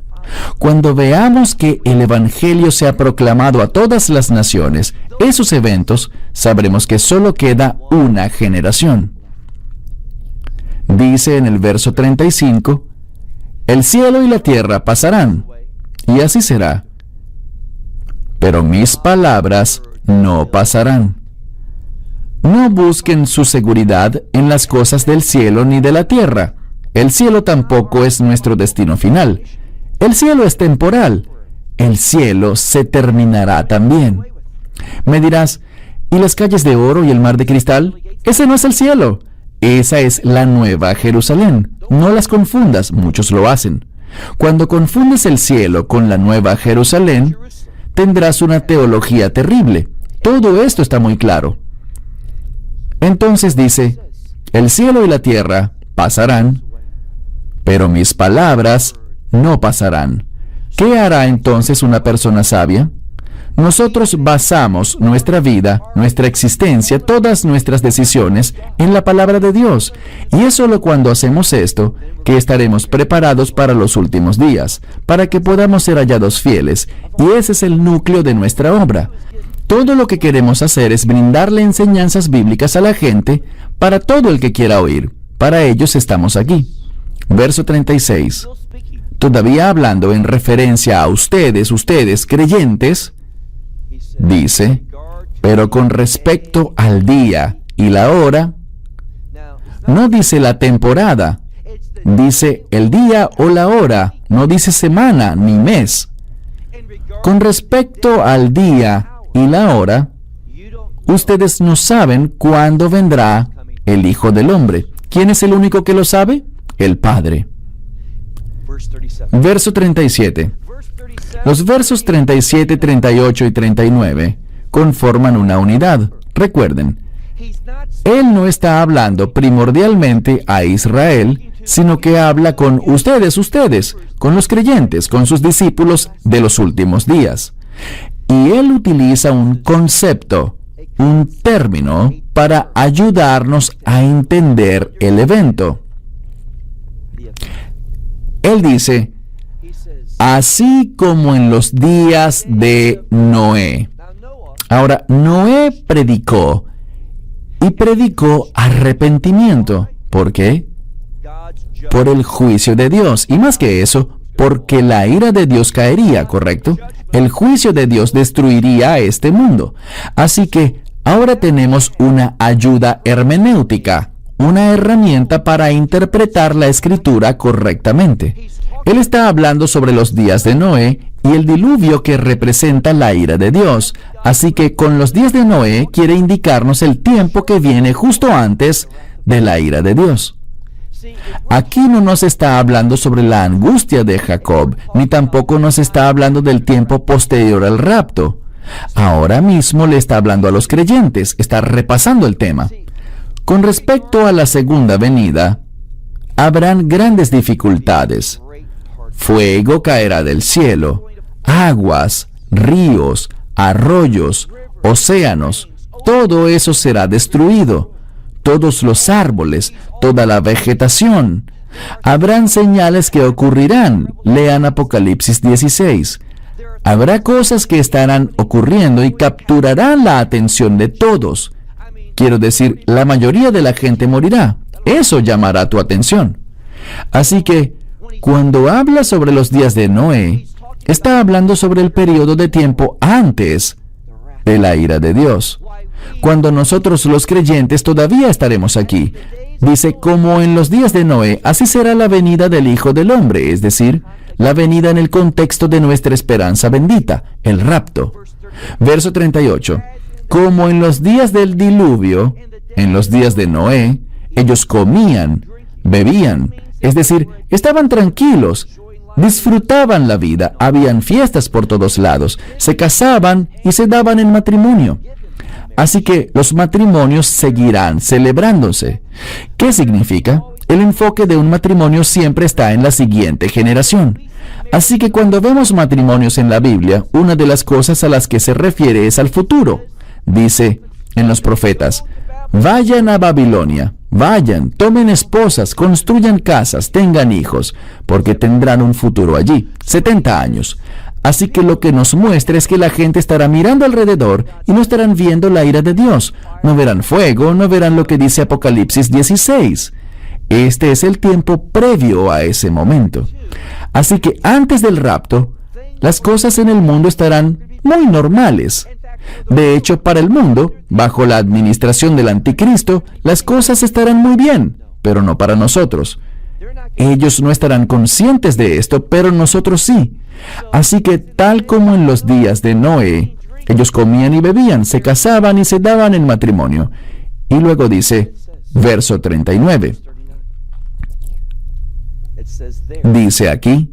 Cuando veamos que el Evangelio se ha proclamado a todas las naciones, esos eventos, sabremos que solo queda una generación. Dice en el verso 35, el cielo y la tierra pasarán, y así será. Pero mis palabras no pasarán. No busquen su seguridad en las cosas del cielo ni de la tierra. El cielo tampoco es nuestro destino final. El cielo es temporal. El cielo se terminará también. Me dirás, ¿y las calles de oro y el mar de cristal? Ese no es el cielo. Esa es la nueva Jerusalén. No las confundas, muchos lo hacen. Cuando confundes el cielo con la nueva Jerusalén, tendrás una teología terrible. Todo esto está muy claro. Entonces dice, el cielo y la tierra pasarán, pero mis palabras no pasarán. ¿Qué hará entonces una persona sabia? Nosotros basamos nuestra vida, nuestra existencia, todas nuestras decisiones en la palabra de Dios. Y es solo cuando hacemos esto que estaremos preparados para los últimos días, para que podamos ser hallados fieles. Y ese es el núcleo de nuestra obra. Todo lo que queremos hacer es brindarle enseñanzas bíblicas a la gente para todo el que quiera oír. Para ellos estamos aquí. Verso 36. Todavía hablando en referencia a ustedes creyentes, dice, pero con respecto al día y la hora, no dice la temporada, dice el día o la hora, no dice semana ni mes. Con respecto al día y la hora, ustedes no saben cuándo vendrá el Hijo del Hombre. ¿Quién es el único que lo sabe? El Padre. Verso 37. Los versos 37, 38 y 39 conforman una unidad. Recuerden, Él no está hablando primordialmente a Israel, sino que habla con ustedes, con los creyentes, con sus discípulos de los últimos días. Y Él utiliza un concepto, un término, para ayudarnos a entender el evento. Él dice, así como en los días de Noé. Ahora, Noé predicó, y predicó arrepentimiento. ¿Por qué? Por el juicio de Dios. Y más que eso, porque la ira de Dios caería, ¿correcto? El juicio de Dios destruiría a este mundo. Así que ahora tenemos una ayuda hermenéutica, una herramienta para interpretar la Escritura correctamente. Él está hablando sobre los días de Noé y el diluvio que representa la ira de Dios. Así que con los días de Noé quiere indicarnos el tiempo que viene justo antes de la ira de Dios. Aquí no nos está hablando sobre la angustia de Jacob, ni tampoco nos está hablando del tiempo posterior al rapto. Ahora mismo le está hablando a los creyentes, está repasando el tema. Con respecto a la segunda venida, habrán grandes dificultades. Fuego caerá del cielo, aguas, ríos, arroyos, océanos, todo eso será destruido. Todos los árboles, toda la vegetación. Habrán señales que ocurrirán. Lean Apocalipsis 16. Habrá cosas que estarán ocurriendo y capturarán la atención de todos. Quiero decir, la mayoría de la gente morirá. Eso llamará tu atención. Así que, cuando habla sobre los días de Noé, está hablando sobre el periodo de tiempo antes de la ira de Dios. Cuando nosotros los creyentes todavía estaremos aquí. Dice, como en los días de Noé, así será la venida del Hijo del Hombre, es decir, la venida en el contexto de nuestra esperanza bendita, el rapto. Verso 38. Como en los días del diluvio, en los días de Noé, ellos comían, bebían, es decir, estaban tranquilos, disfrutaban la vida, habían fiestas por todos lados, se casaban y se daban en matrimonio. Así que los matrimonios seguirán celebrándose. ¿Qué significa? El enfoque de un matrimonio siempre está en la siguiente generación. Así que cuando vemos matrimonios en la Biblia, una de las cosas a las que se refiere es al futuro. Dice en los profetas, vayan a Babilonia, vayan, tomen esposas, construyan casas, tengan hijos, porque tendrán un futuro allí. 70 años. Así que lo que nos muestra es que la gente estará mirando alrededor y no estarán viendo la ira de Dios. No verán fuego, no verán lo que dice Apocalipsis 16. Este es el tiempo previo a ese momento. Así que antes del rapto, las cosas en el mundo estarán muy normales. De hecho, para el mundo, bajo la administración del anticristo, las cosas estarán muy bien, pero no para nosotros. Ellos no estarán conscientes de esto, pero nosotros sí. Así que tal como en los días de Noé, ellos comían y bebían, se casaban y se daban en matrimonio. Y luego dice, verso 39. Dice aquí,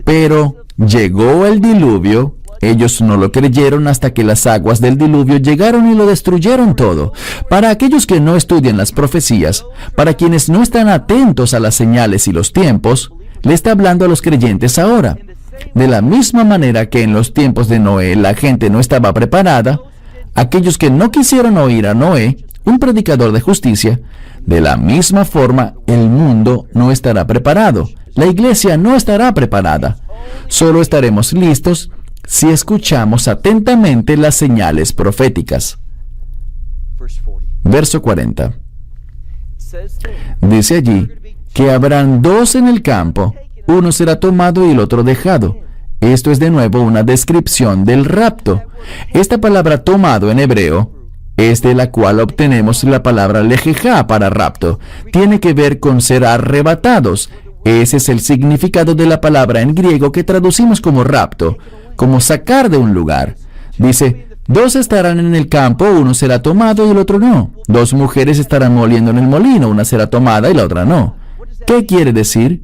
pero llegó el diluvio, ellos no lo creyeron hasta que las aguas del diluvio llegaron y lo destruyeron todo. Para aquellos que no estudian las profecías, para quienes no están atentos a las señales y los tiempos, le está hablando a los creyentes ahora. De la misma manera que en los tiempos de Noé la gente no estaba preparada, aquellos que no quisieron oír a Noé, un predicador de justicia, de la misma forma el mundo no estará preparado. La iglesia no estará preparada. Solo estaremos listos si escuchamos atentamente las señales proféticas. Verso 40. Dice allí que habrán dos en el campo, uno será tomado y el otro dejado. Esto es de nuevo una descripción del rapto. Esta palabra tomado en hebreo es de la cual obtenemos la palabra lejejá para rapto. Tiene que ver con ser arrebatados. Ese es el significado de la palabra en griego que traducimos como rapto, como sacar de un lugar. Dice, 2 estarán en el campo, uno será tomado y el otro no. 2 mujeres estarán moliendo en el molino, una será tomada y la otra no. ¿Qué quiere decir?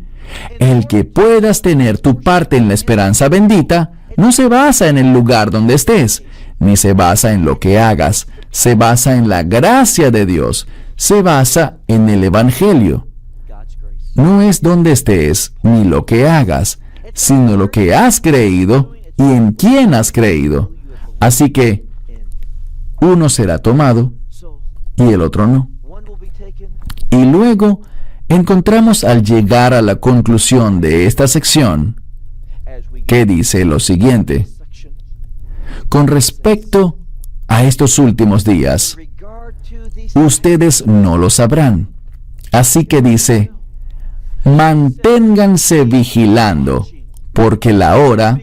El que puedas tener tu parte en la esperanza bendita no se basa en el lugar donde estés, ni se basa en lo que hagas, se basa en la gracia de Dios, se basa en el Evangelio. No es donde estés ni lo que hagas, sino lo que has creído y en quién has creído. Así que uno será tomado y el otro no. Y luego encontramos al llegar a la conclusión de esta sección que dice lo siguiente: con respecto a estos últimos días, ustedes no lo sabrán. Así que dice, manténganse vigilando, porque la hora,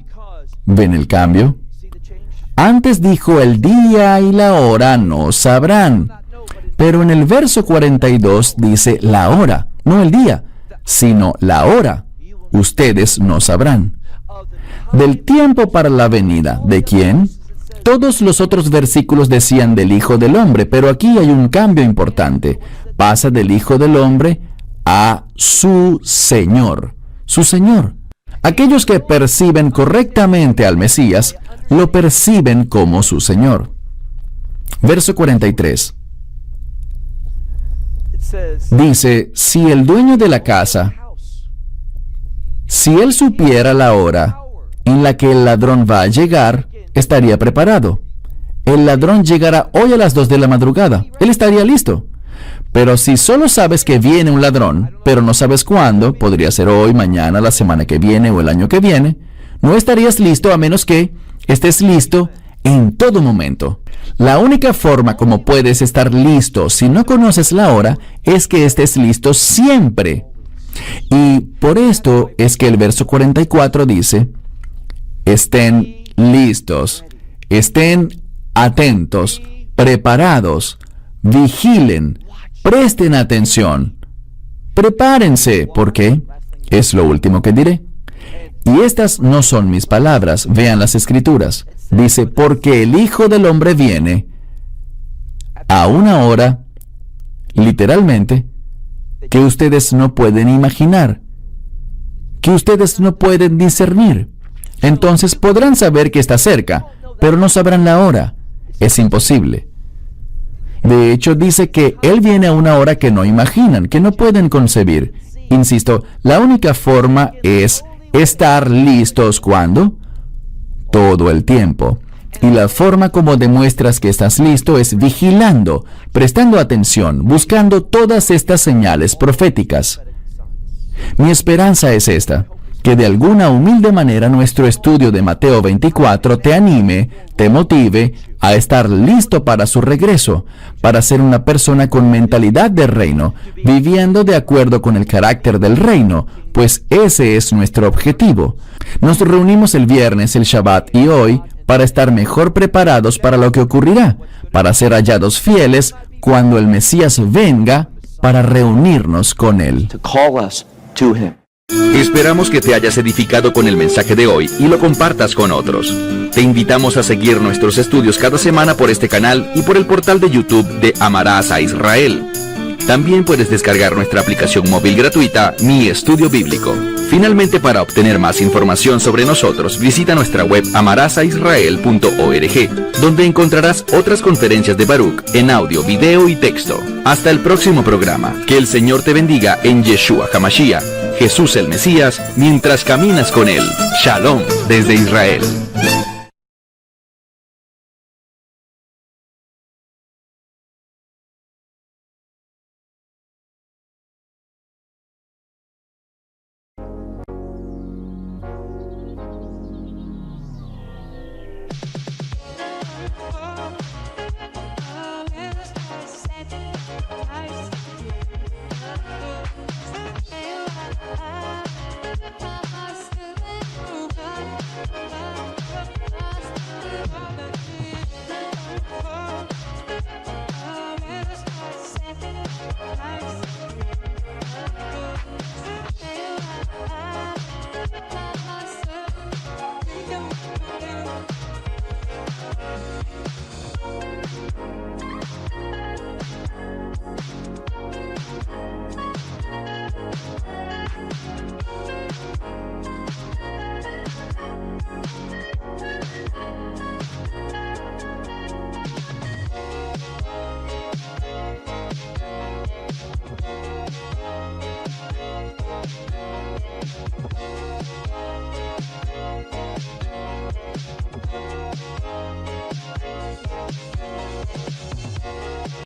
¿ven el cambio? Antes dijo el día y la hora no sabrán, pero en el verso 42 dice la hora, no el día, sino la hora. Ustedes no sabrán. Del tiempo para la venida, ¿de quién? Todos los otros versículos decían del Hijo del Hombre, pero aquí hay un cambio importante. Pasa del Hijo del Hombre a su Señor. Su Señor. Aquellos que perciben correctamente al Mesías, lo perciben como su Señor. Verso 43. Dice, si el dueño de la casa, si él supiera la hora en la que el ladrón va a llegar, estaría preparado. El ladrón llegará hoy a las 2 de la madrugada. Él estaría listo. Pero si solo sabes que viene un ladrón, pero no sabes cuándo, podría ser hoy, mañana, la semana que viene o el año que viene, no estarías listo a menos que estés listo en todo momento. La única forma como puedes estar listo si no conoces la hora es que estés listo siempre. Y por esto es que el verso 44 dice, estén listos, estén atentos, preparados, vigilen, presten atención, prepárense, porque es lo último que diré. Y estas no son mis palabras, vean las Escrituras. Dice, porque el Hijo del Hombre viene a una hora, literalmente, que ustedes no pueden imaginar, que ustedes no pueden discernir. Entonces podrán saber que está cerca, pero no sabrán la hora. Es imposible. De hecho, dice que Él viene a una hora que no imaginan, que no pueden concebir. Insisto, la única forma es estar listos ¿cuándo? Todo el tiempo. Y la forma como demuestras que estás listo es vigilando, prestando atención, buscando todas estas señales proféticas. Mi esperanza es esta, que de alguna humilde manera nuestro estudio de Mateo 24 te anime, te motive a estar listo para su regreso, para ser una persona con mentalidad de reino, viviendo de acuerdo con el carácter del reino, pues ese es nuestro objetivo. Nos reunimos el viernes, el Shabbat y hoy para estar mejor preparados para lo que ocurrirá, para ser hallados fieles cuando el Mesías venga para reunirnos con Él. to call us to him. Esperamos que te hayas edificado con el mensaje de hoy y lo compartas con otros. Te invitamos a seguir nuestros estudios cada semana por este canal y por el portal de YouTube de Amarás a Israel. También puedes descargar nuestra aplicación móvil gratuita, Mi Estudio Bíblico. Finalmente, para obtener más información sobre nosotros, visita nuestra web amarasaisrael.org, donde encontrarás otras conferencias de Baruch en audio, video y texto. Hasta el próximo programa. Que el Señor te bendiga en Yeshua HaMashiach, Jesús el Mesías, mientras caminas con Él. Shalom desde Israel.